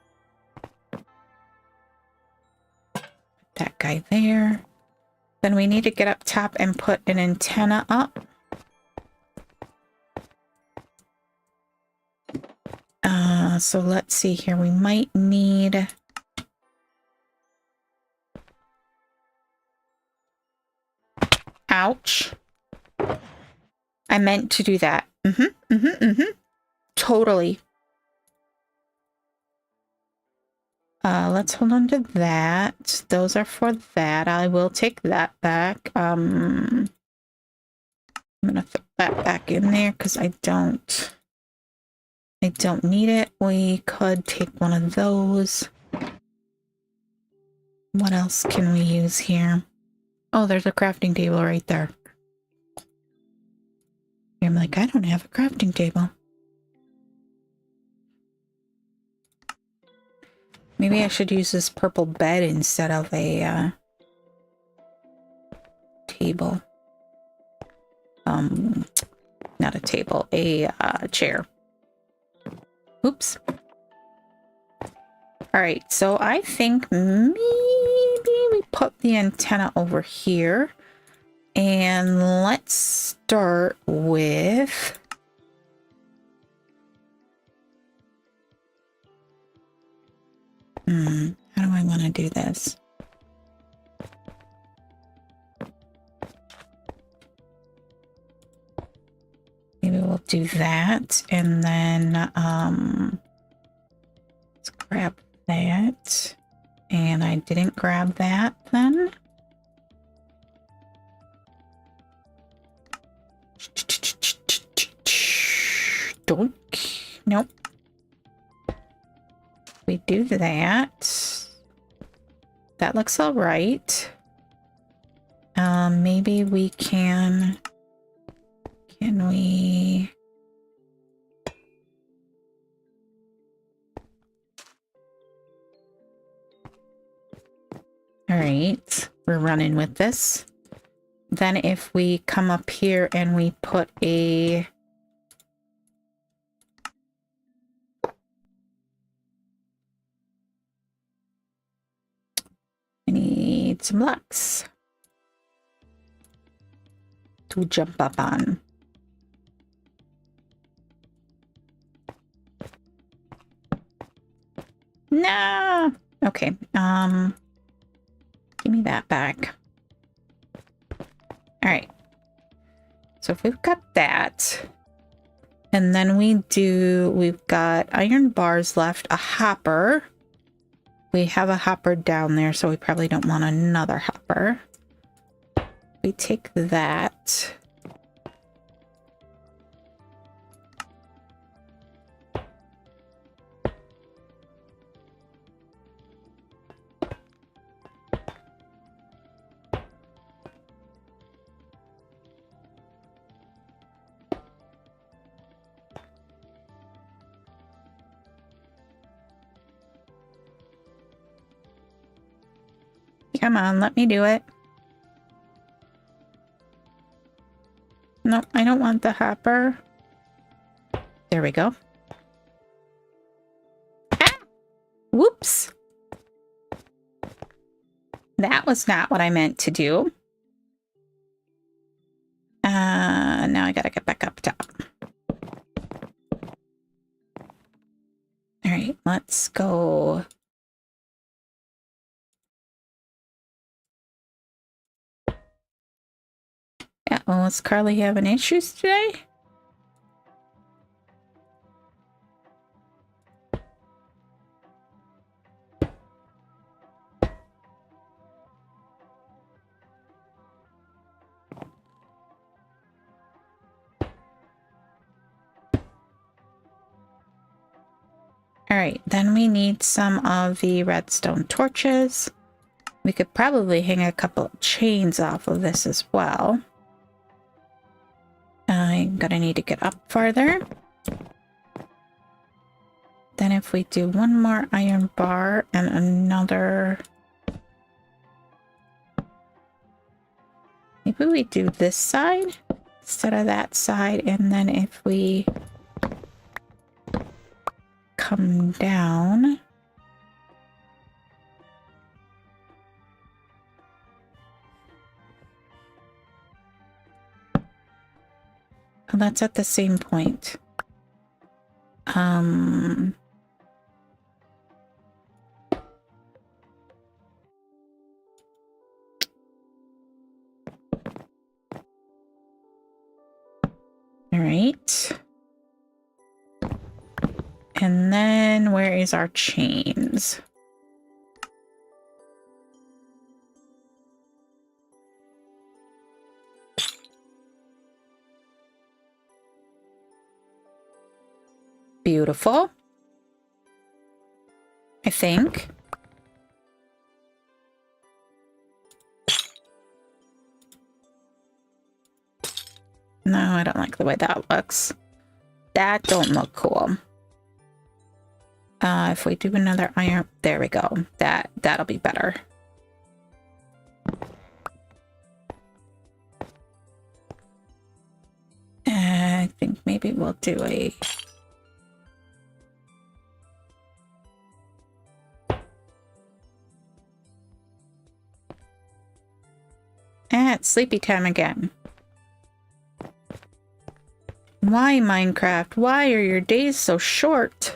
Speaker 1: That guy there. Then we need to get up top and put an antenna up. So let's see here. We might need... Ouch. I meant to do that. Totally. Let's hold on to that. Those are for that. I will take that back. I'm gonna throw that back in there because I don't need it. We could take one of those. What else can we use here? Oh, there's a crafting table right there. I'm like, I don't have a crafting table. Maybe I should use this purple bed instead of a table. Not a table, a chair. Oops. All right, so I think maybe we put the antenna over here. And let's start with... How do I want to do this? Maybe we'll do that, and then let's grab that. And I didn't grab that then. Doink. Nope. We we do that, that looks all right. Maybe we can we... All right, we're running with this. Then if we come up here and we put a... I need some blocks to jump up on. No! Okay, give me that back. All right. So if we've got that, and then we've got iron bars left, a hopper. We have a hopper down there, so we probably don't want another hopper. We take that. Come on, let me do it. No, I don't want the hopper. There we go. Ah! Whoops. That was not what I meant to do. Now I gotta get back up top. All right, let's go. Yeah, well, is Carly having issues today? All right, then we need some of the redstone torches. We could probably hang a couple of chains off of this as well. I'm gonna need to get up farther. Then if we do one more iron bar and another... Maybe we do this side instead of that side, and then if we come down... Oh, that's at the same point. All right. And then where is our chains? Beautiful. I think. No, I don't like the way that looks. That don't look cool. If we do another iron, there we go. That'll be better. I think maybe we'll do a... It's sleepy time again. Why, Minecraft? Why are your days so short?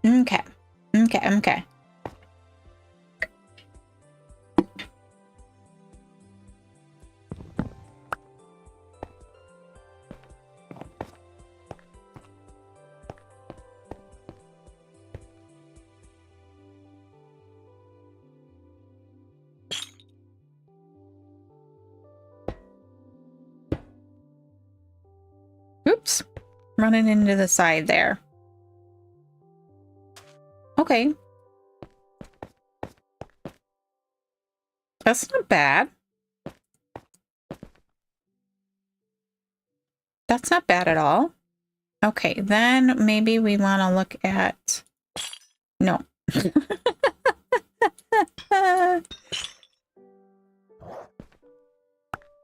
Speaker 1: Okay. Okay. running into the side there. Okay. That's not bad. That's not bad at all. Okay, then maybe we want to look at... No.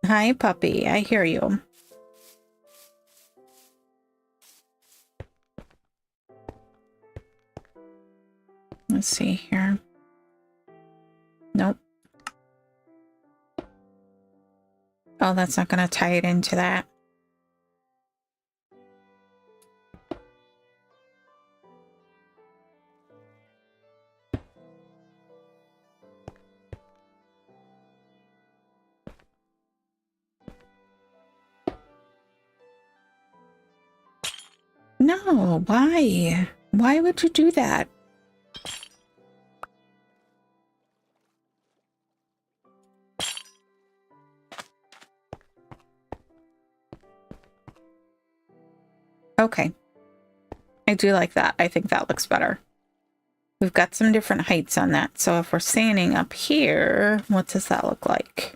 Speaker 1: Hi, puppy. I hear you. Let's see here. Nope. Oh, that's not going to tie it into that. No, why? Why would you do that? Okay. I do like that. I think that looks better. We've got some different heights on that. So if we're standing up here, what does that look like?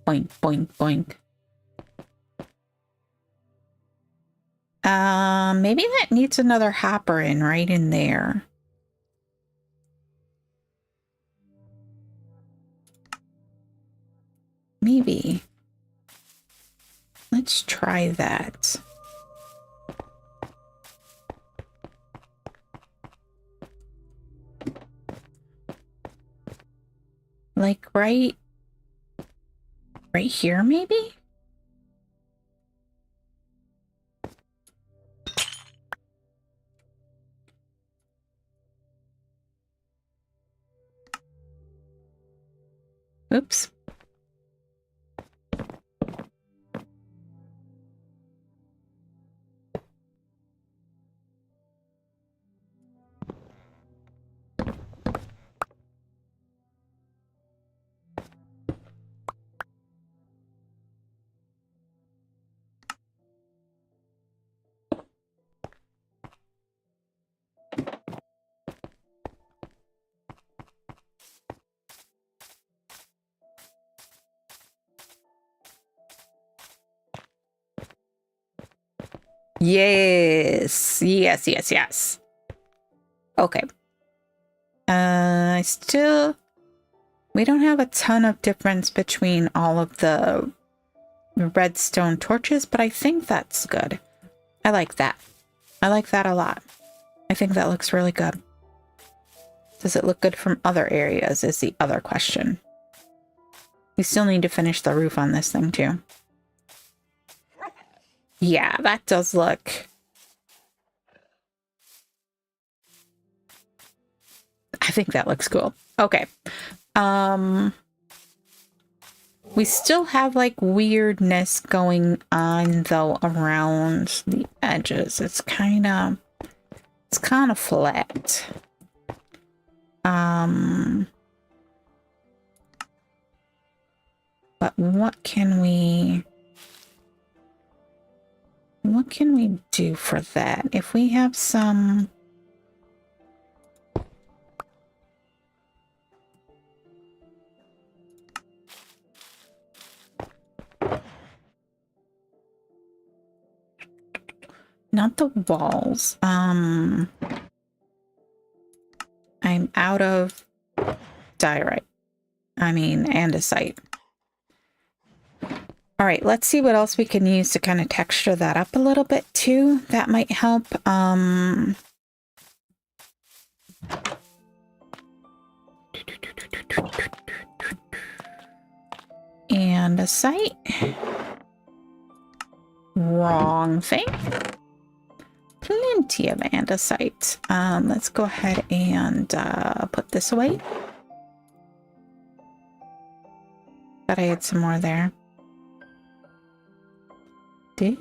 Speaker 1: Boink, boink, boink. Maybe that needs another hopper in right in there. Maybe. Let's try that. Like right here, maybe? Oops. Yes. Yes, yes, yes. Okay. We don't have a ton of difference between all of the redstone torches, but I think that's good. I like that. I like that a lot. I think that looks really good. Does it look good from other areas is the other question. We still need to finish the roof on this thing too. Yeah, that does look... I think that looks cool. Okay. We still have like weirdness going on though around the edges. It's kind of flat. But what can we do for that? If we have some... Not the walls. I'm out of diorite. I mean, andesite. All right, let's see what else we can use to kind of texture that up a little bit too. That might help. Andesite. Wrong thing. Plenty of andesite. Let's go ahead and put this away. Thought I had some more there. I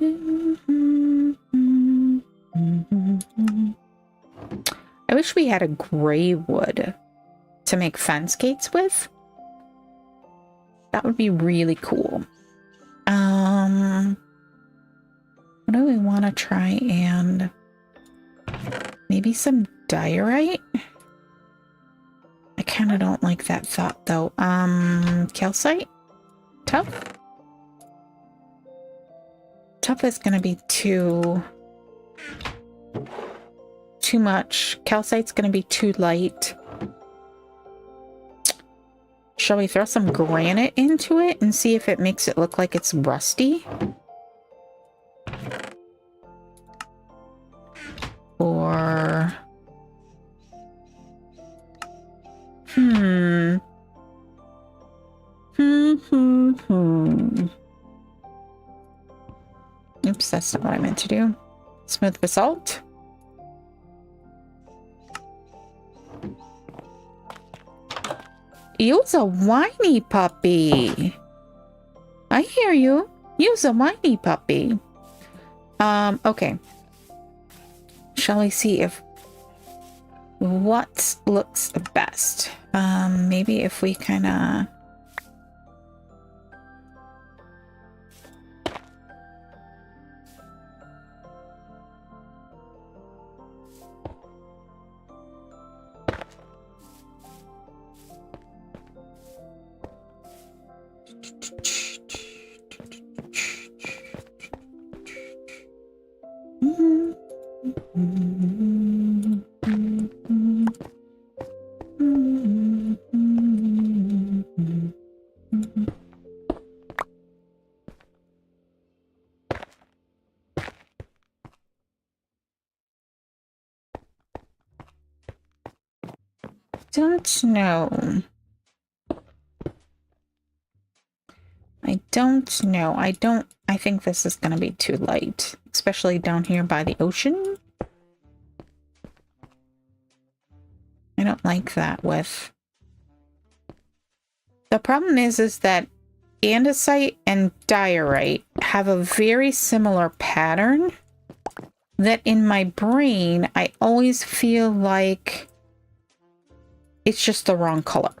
Speaker 1: wish we had a gray wood to make fence gates with. That would be really cool. What do we want to try? And maybe some diorite? I kind of don't like that thought though. Calcite? Tough? Tough is gonna be too much. Calcite's gonna be too light. Shall we throw some granite into it and see if it makes it look like it's rusty? Or... Oops, that's not what I meant to do. Smooth basalt. You's a whiny puppy. I hear you. You's a whiny puppy. Okay. Shall we see if what looks best? Maybe if we kind of... don't know. I don't know. I think this is going to be too light, especially down here by the ocean. I don't like that with... The problem is that andesite and diorite have a very similar pattern that in my brain, I always feel like it's just the wrong color.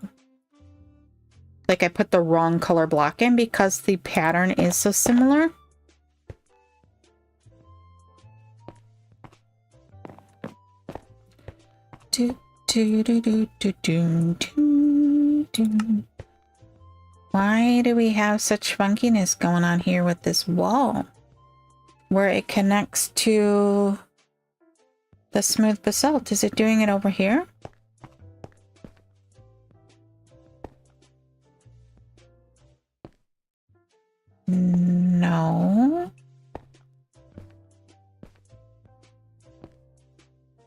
Speaker 1: Like I put the wrong color block in because the pattern is so similar. Why do we have such funkiness going on here with this wall? Where it connects to the smooth basalt. Is it doing it over here? No.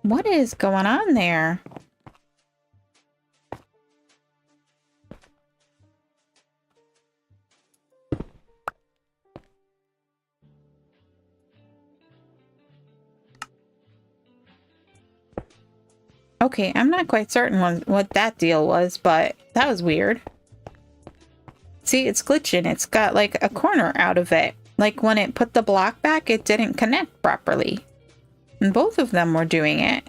Speaker 1: What is going on there? Okay, I'm not quite certain what that deal was, but that was weird. See, it's glitching. It's got like a corner out of it. Like when it put the block back, it didn't connect properly. And both of them were doing it.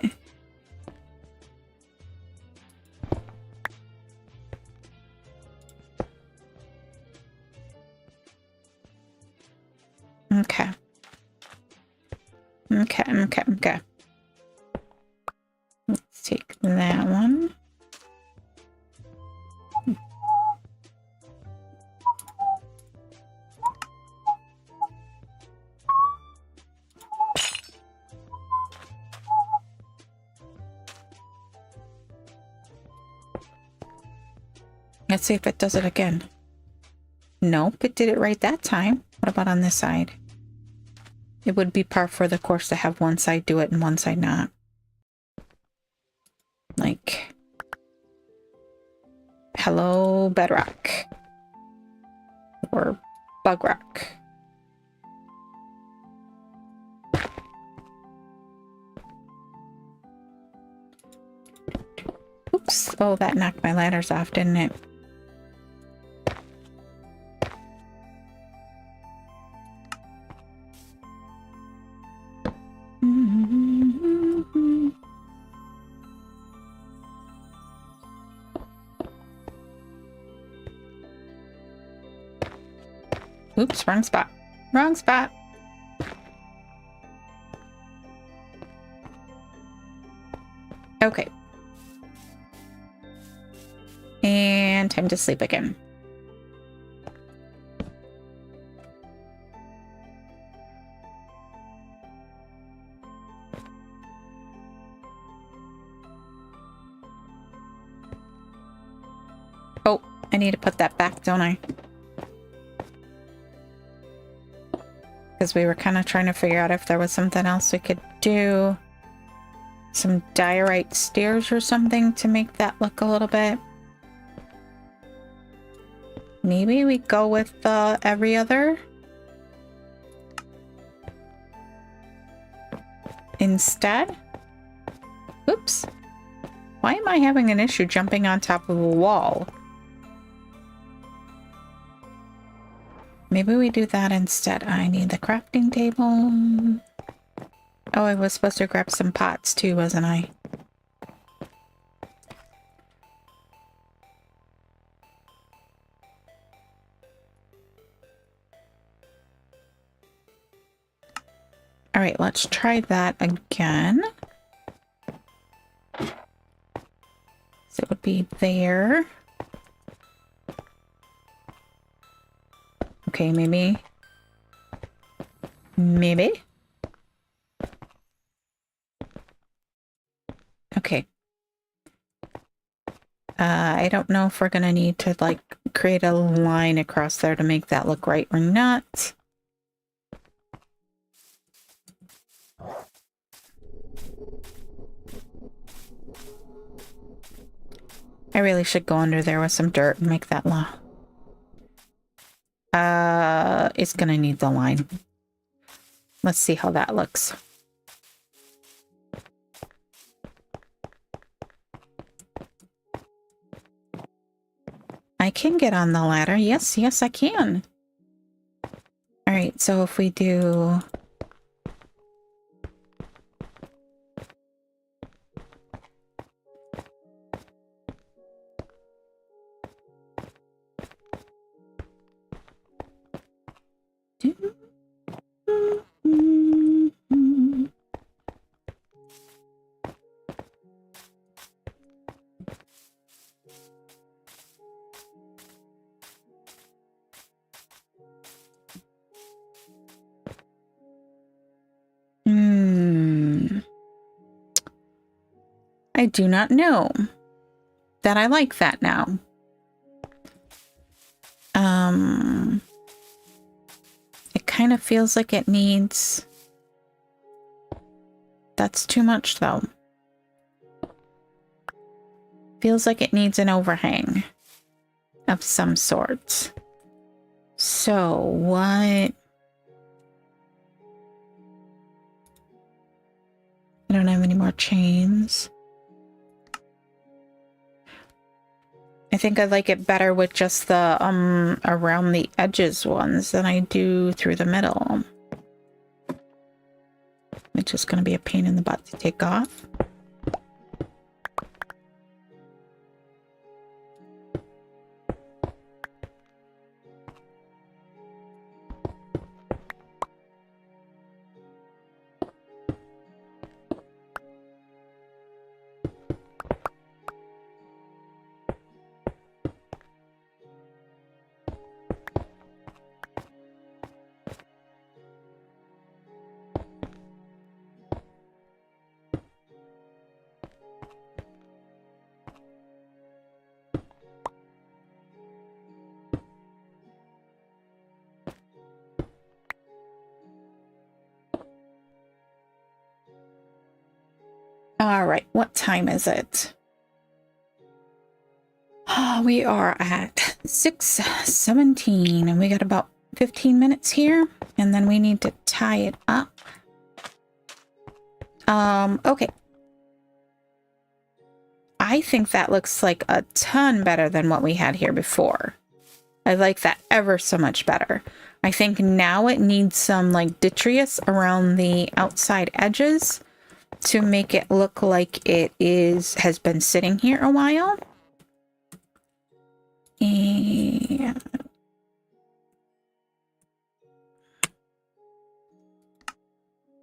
Speaker 1: Okay. Okay. Let's take that one. Let's see if it does it again. Nope, it did it right that time. What about on this side? It would be par for the course to have one side do it and one side not. Like, hello, Bedrock. Or Bugrock. Oops. Oh, that knocked my ladders off, didn't it? Oops, wrong spot. Wrong spot. Okay. And time to sleep again. Oh, I need to put that back, don't I? Because we were kind of trying to figure out if there was something else we could do. Some diorite stairs or something to make that look a little bit. Maybe we go with every other instead. Oops. Why am I having an issue jumping on top of a wall? Maybe we do that instead. I need the crafting table. Oh, I was supposed to grab some pots too, wasn't I? All right, let's try that again. So it would be there. Okay, maybe. Maybe. Okay. I don't know if we're gonna need to like create a line across there to make that look right or not. I really should go under there with some dirt and make that law. It's gonna need the line. Let's see how that looks. I can get on the ladder. Yes, yes, I can. All right, so if we do... I do not know that I like that now. It kind of feels like it needs... That's too much though. Feels like it needs an overhang of some sort. So what... I don't have any more chains. I think I like it better with just the around the edges ones than I do through the middle. Which is going to be a pain in the butt to take off. All right, what time is it? Oh, we are at 6:17 and we got about 15 minutes here and then we need to tie it up. Okay. I think that looks like a ton better than what we had here before. I like that ever so much better. I think now it needs some like detritus around the outside edges to make it look like it has been sitting here a while. And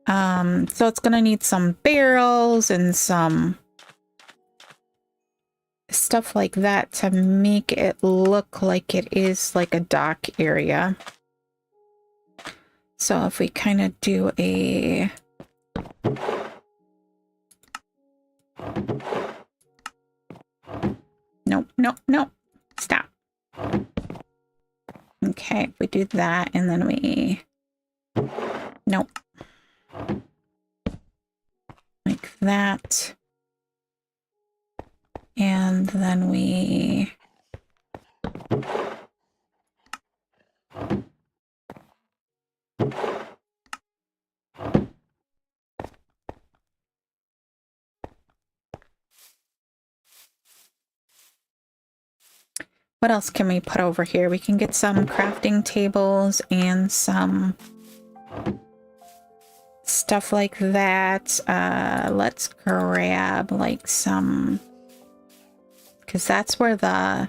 Speaker 1: So it's gonna need some barrels and some stuff like that to make it look like it is like a dock area. So if we kind of do a nope, nope, nope. Stop. Okay, if we do that and then we nope. Like that. And then we what else can we put over here? We can get some crafting tables and some stuff like that. Let's grab like some, because that's where the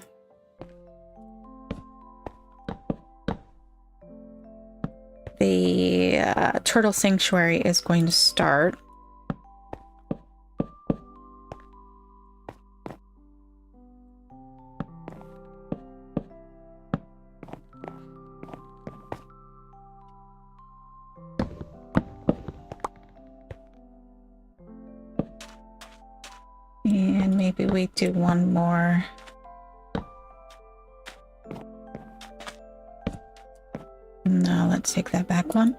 Speaker 1: turtle sanctuary is going to start. And maybe we do one more. No, let's take that back one.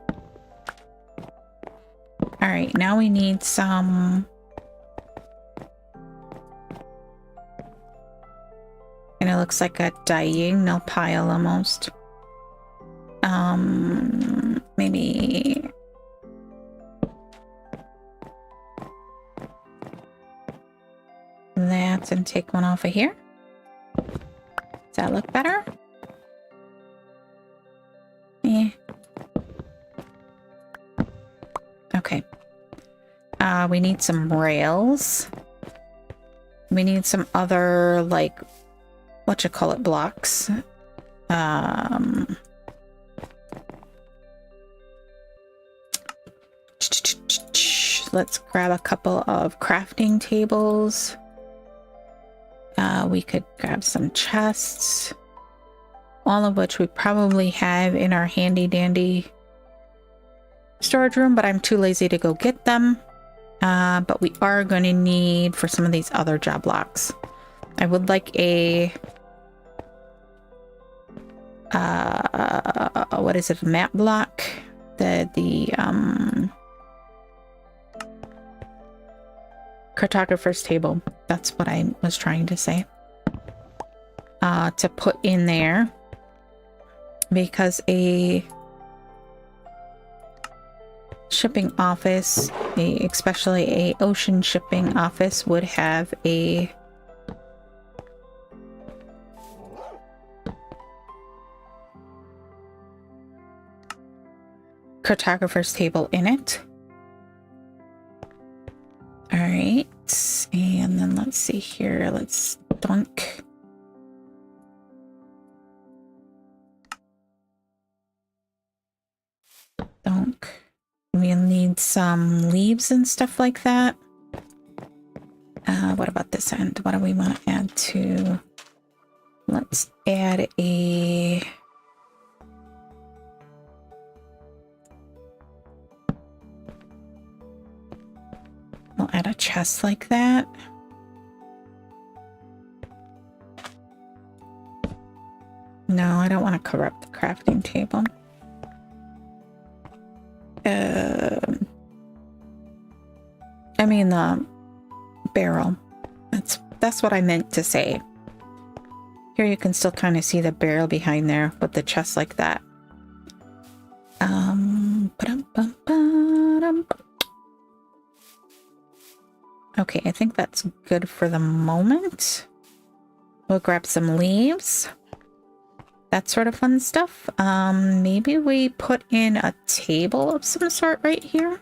Speaker 1: All right, now we need some. And it looks like a diagonal pile almost. Maybe. That and take one off of here. Does that look better? Yeah. Okay. We need some rails. We need some other, like, whatchamacallit blocks. Let's grab a couple of crafting tables. We could grab some chests, all of which we probably have in our handy dandy storage room, but I'm too lazy to go get them. But we are going to need for some of these other job blocks. I would like a what is it, a map block? The cartographer's table. That's what I was trying to say. To put in there, because a shipping office, especially a ocean shipping office, would have a cartographer's table in it. All right, and then let's see here. Let's dunk. Dunk. We'll need some leaves and stuff like that. What about this end? What do we want to add to? Let's add a... We'll add a chest like that. No, I don't want to corrupt the crafting table. I mean the barrel. That's what I meant to say. Here you can still kind of see the barrel behind there with the chest like that. Okay, I think that's good for the moment. We'll grab some leaves. That sort of fun stuff. Maybe we put in a table of some sort right here.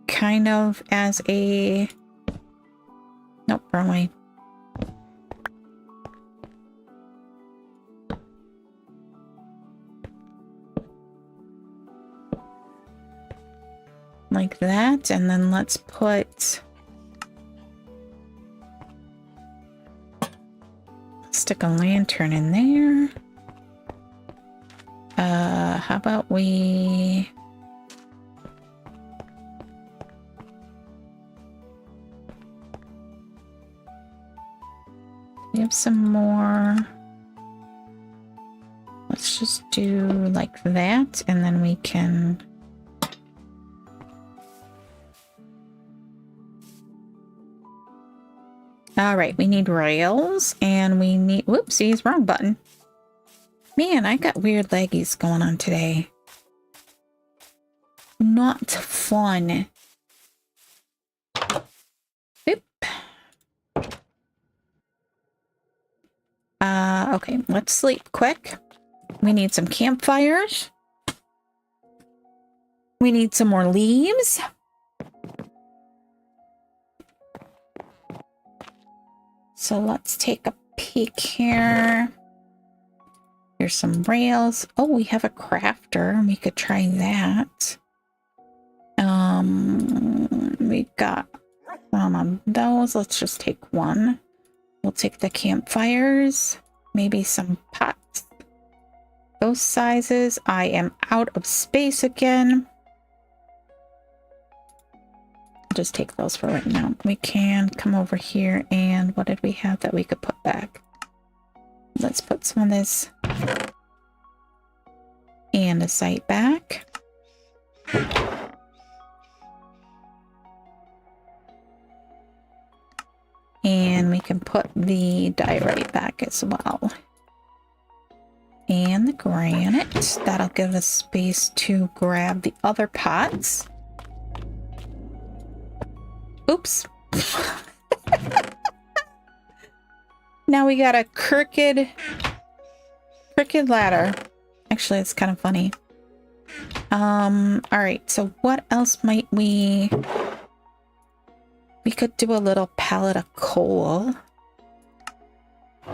Speaker 1: Kind of as a... Nope, wrong way. like that, and then let's put... stick a lantern in there. How about we... we have some more. Let's just do like that, and then we can... all right, we need rails, and we need... whoopsies, wrong button. Man, I got weird laggies going on today. Not fun. Oop. Okay, let's sleep quick. We need some campfires. We need some more leaves. So let's take a peek here. Here's some rails. Oh, we have a crafter. We could try that. We got some of those. Let's just take one. We'll take the campfires. Maybe some pots. Those sizes. I am out of space again. I'll just take those for right now. We can come over here, and what did we have that we could put back? Let's put some of this and a site back. And we can put the diorite back as well. And the granite. That'll give us space to grab the other pots. Oops. Now we got a crooked ladder. Actually, it's kind of funny. All right, so what else might we... we could do a little pallet of coal.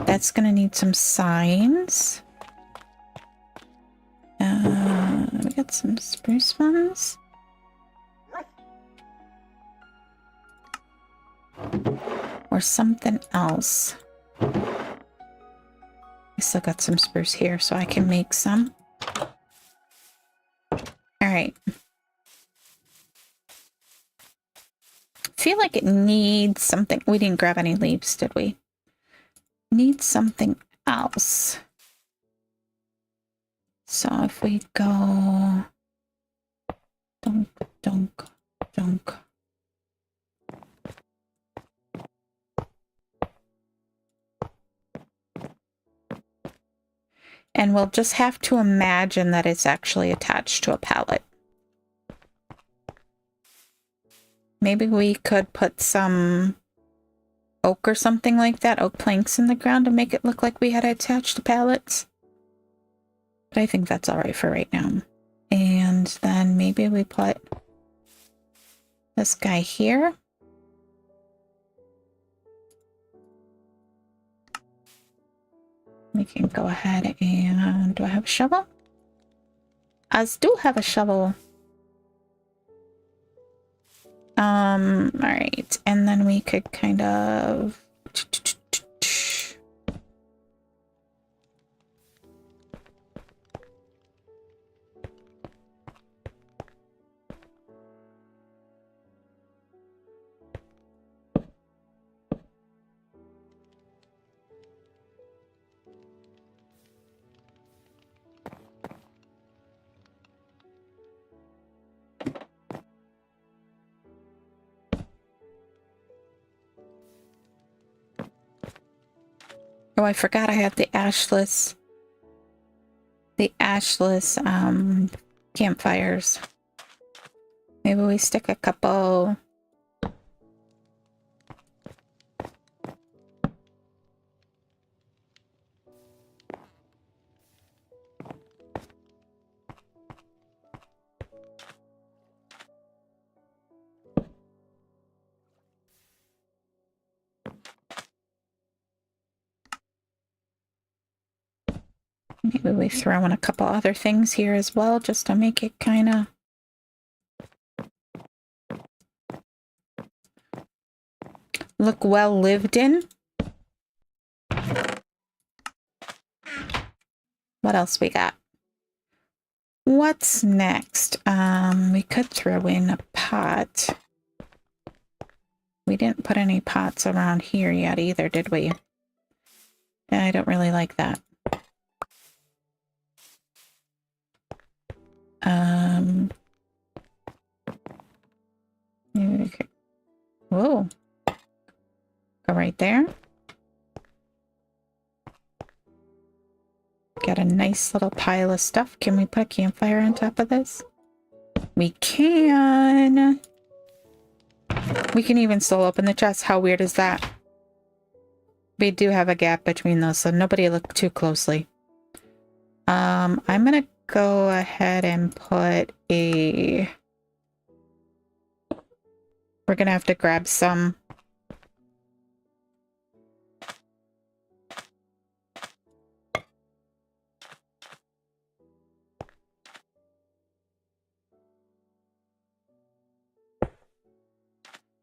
Speaker 1: That's gonna need some signs. We got some spruce ones. Or something else. I still got some spruce here, so I can make some. All right. Feel like it needs something. We didn't grab any leaves, did we? Needs something else. So if we go dunk, dunk, dunk. And we'll just have to imagine that it's actually attached to a pallet. Maybe we could put some oak or something like that, oak planks in the ground to make it look like we had attached to pallets. But I think that's all right for right now. And then maybe we put this guy here. We can go ahead and... do I have a shovel? I do have a shovel. All right. And then we could kind of... oh, I forgot I have the ashless campfires. Maybe we stick a couple. Maybe we throw in a couple other things here as well, just to make it kind of look well lived in. What else we got? What's next? We could throw in a pot. We didn't put any pots around here yet either, did we? I don't really like that. Okay. Whoa. Go right there. Got a nice little pile of stuff. Can we put a campfire on top of this? We can. We can even still open the chest. How weird is that? We do have a gap between those, so nobody look too closely. I'm gonna go ahead and put a... We're gonna have to grab some...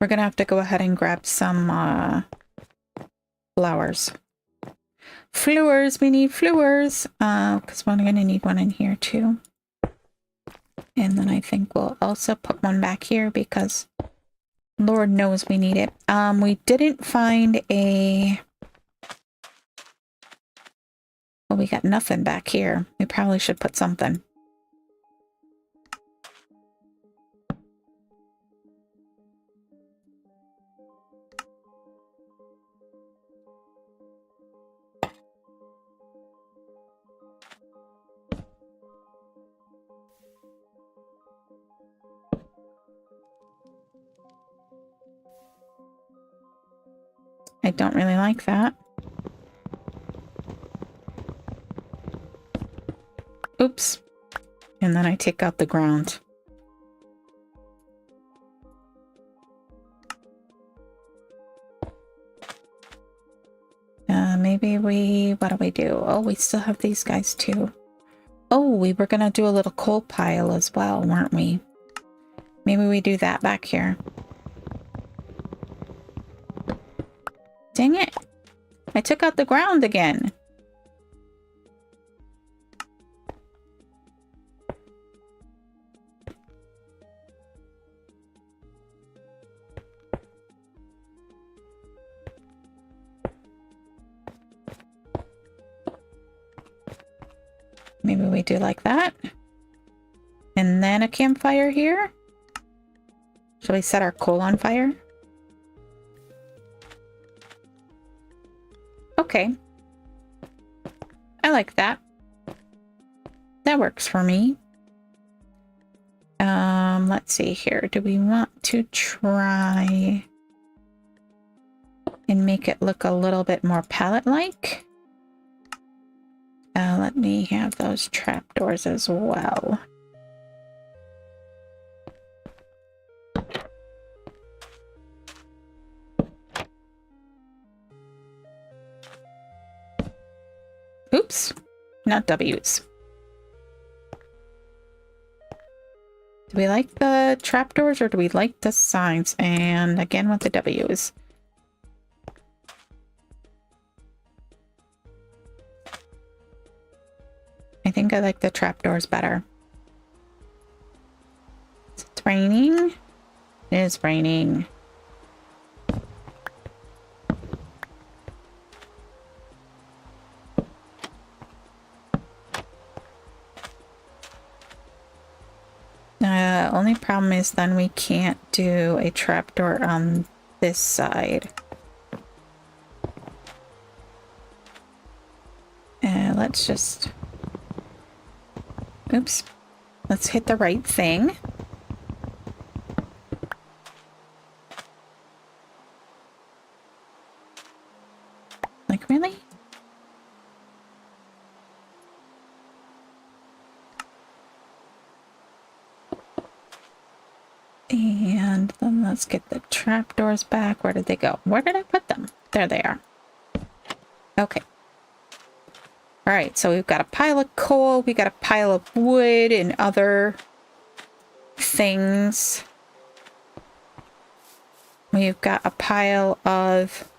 Speaker 1: We're gonna have to go ahead and grab some flowers. Flowers, we need flowers. Because we're gonna need one in here too. And then I think we'll also put one back here because Lord knows we need it. We didn't find a... Well, we got nothing back here. We probably should put something. I don't really like that. Oops. And then I take out the ground. Maybe we... What do we do? Oh, we still have these guys too. Oh, we were gonna do a little coal pile as well, weren't we? Maybe we do that back here. Dang it. I took out the ground again. Maybe we do like that. And then a campfire here. Shall we set our coal on fire? Okay. I like that. That works for me. Let's see here. Do we want to try and make it look a little bit more palette-like? Let me have those trapdoors as well. Oops, not W's. Do we like the trapdoors or do we like the signs? And again with the W's. I think I like the trapdoors better. It's raining. It is raining. Only problem is then we can't do a trapdoor on this side. Let's just... Oops. Let's hit the right thing. Like, really? And then let's get the trapdoors back. Where did they go? Where did I put them? There they are. Okay. All right, so we've got a pile of coal, we got a pile of wood and other things. We've got a pile of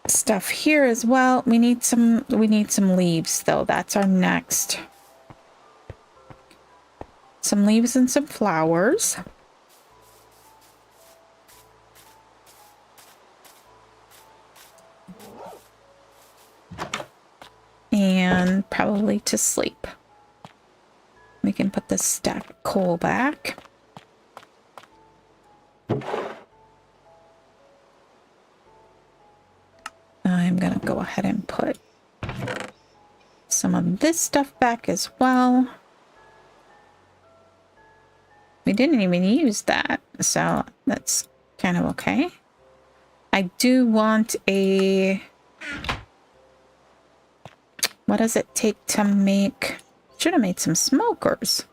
Speaker 1: stuff here as well. We need some leaves though. That's our next. Some leaves and some flowers. And probably to sleep. We can put this stack of coal back. I'm gonna go ahead and put some of this stuff back as well. We didn't even use that, so that's kind of okay. I do want a... What does it take to make... Should have made some smokers.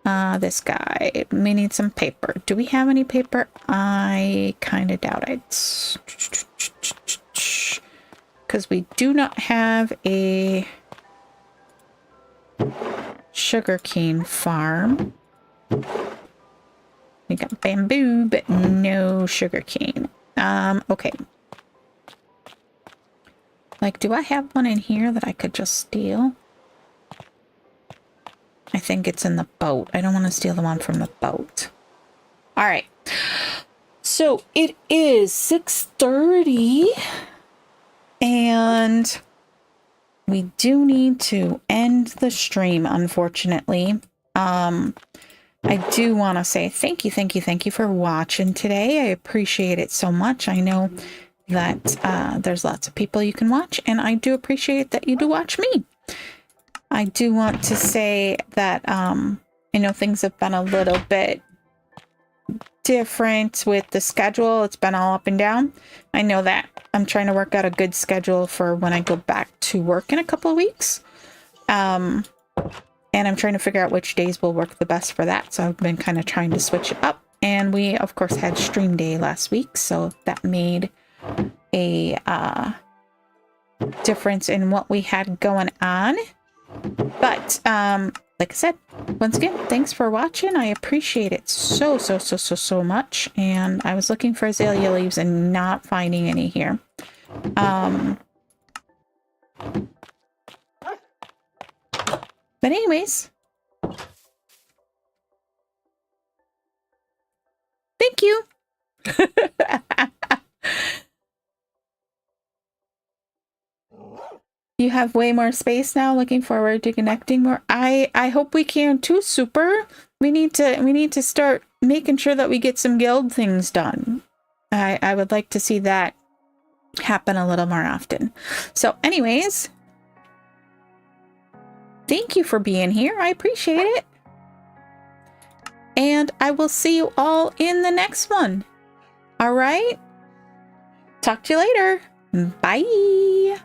Speaker 1: This guy. We need some paper. Do we have any paper? I kind of doubt it. Because we do not have a sugarcane farm. We got bamboo, but no sugarcane. Okay. Like, do I have one in here that I could just steal? I think it's in the boat. I don't want to steal the one from the boat. All right. So it is 6:30 and we do need to end the stream, unfortunately. I do want to say thank you for watching today. I appreciate it so much. I know that there's lots of people you can watch, and I do appreciate that you do watch me. I do want to say that I know things have been a little bit different with the schedule. It's been all up and down. I know that I'm trying to work out a good schedule for when I go back to work in a couple of weeks. And I'm trying to figure out which days will work the best for that. So I've been kind of trying to switch it up. And we, of course, had stream day last week. So that made a difference in what we had going on. But like I said, once again, thanks for watching. I appreciate it so much. And I was looking for azalea leaves and not finding any here. But anyways, thank you. You have way more space now. Looking forward to connecting more. I hope we can too, Super. We need to start making sure that we get some guild things done. I would like to see that happen a little more often. So anyways, thank you for being here. I appreciate it. And I will see you all in the next one. All right. Talk to you later. Bye.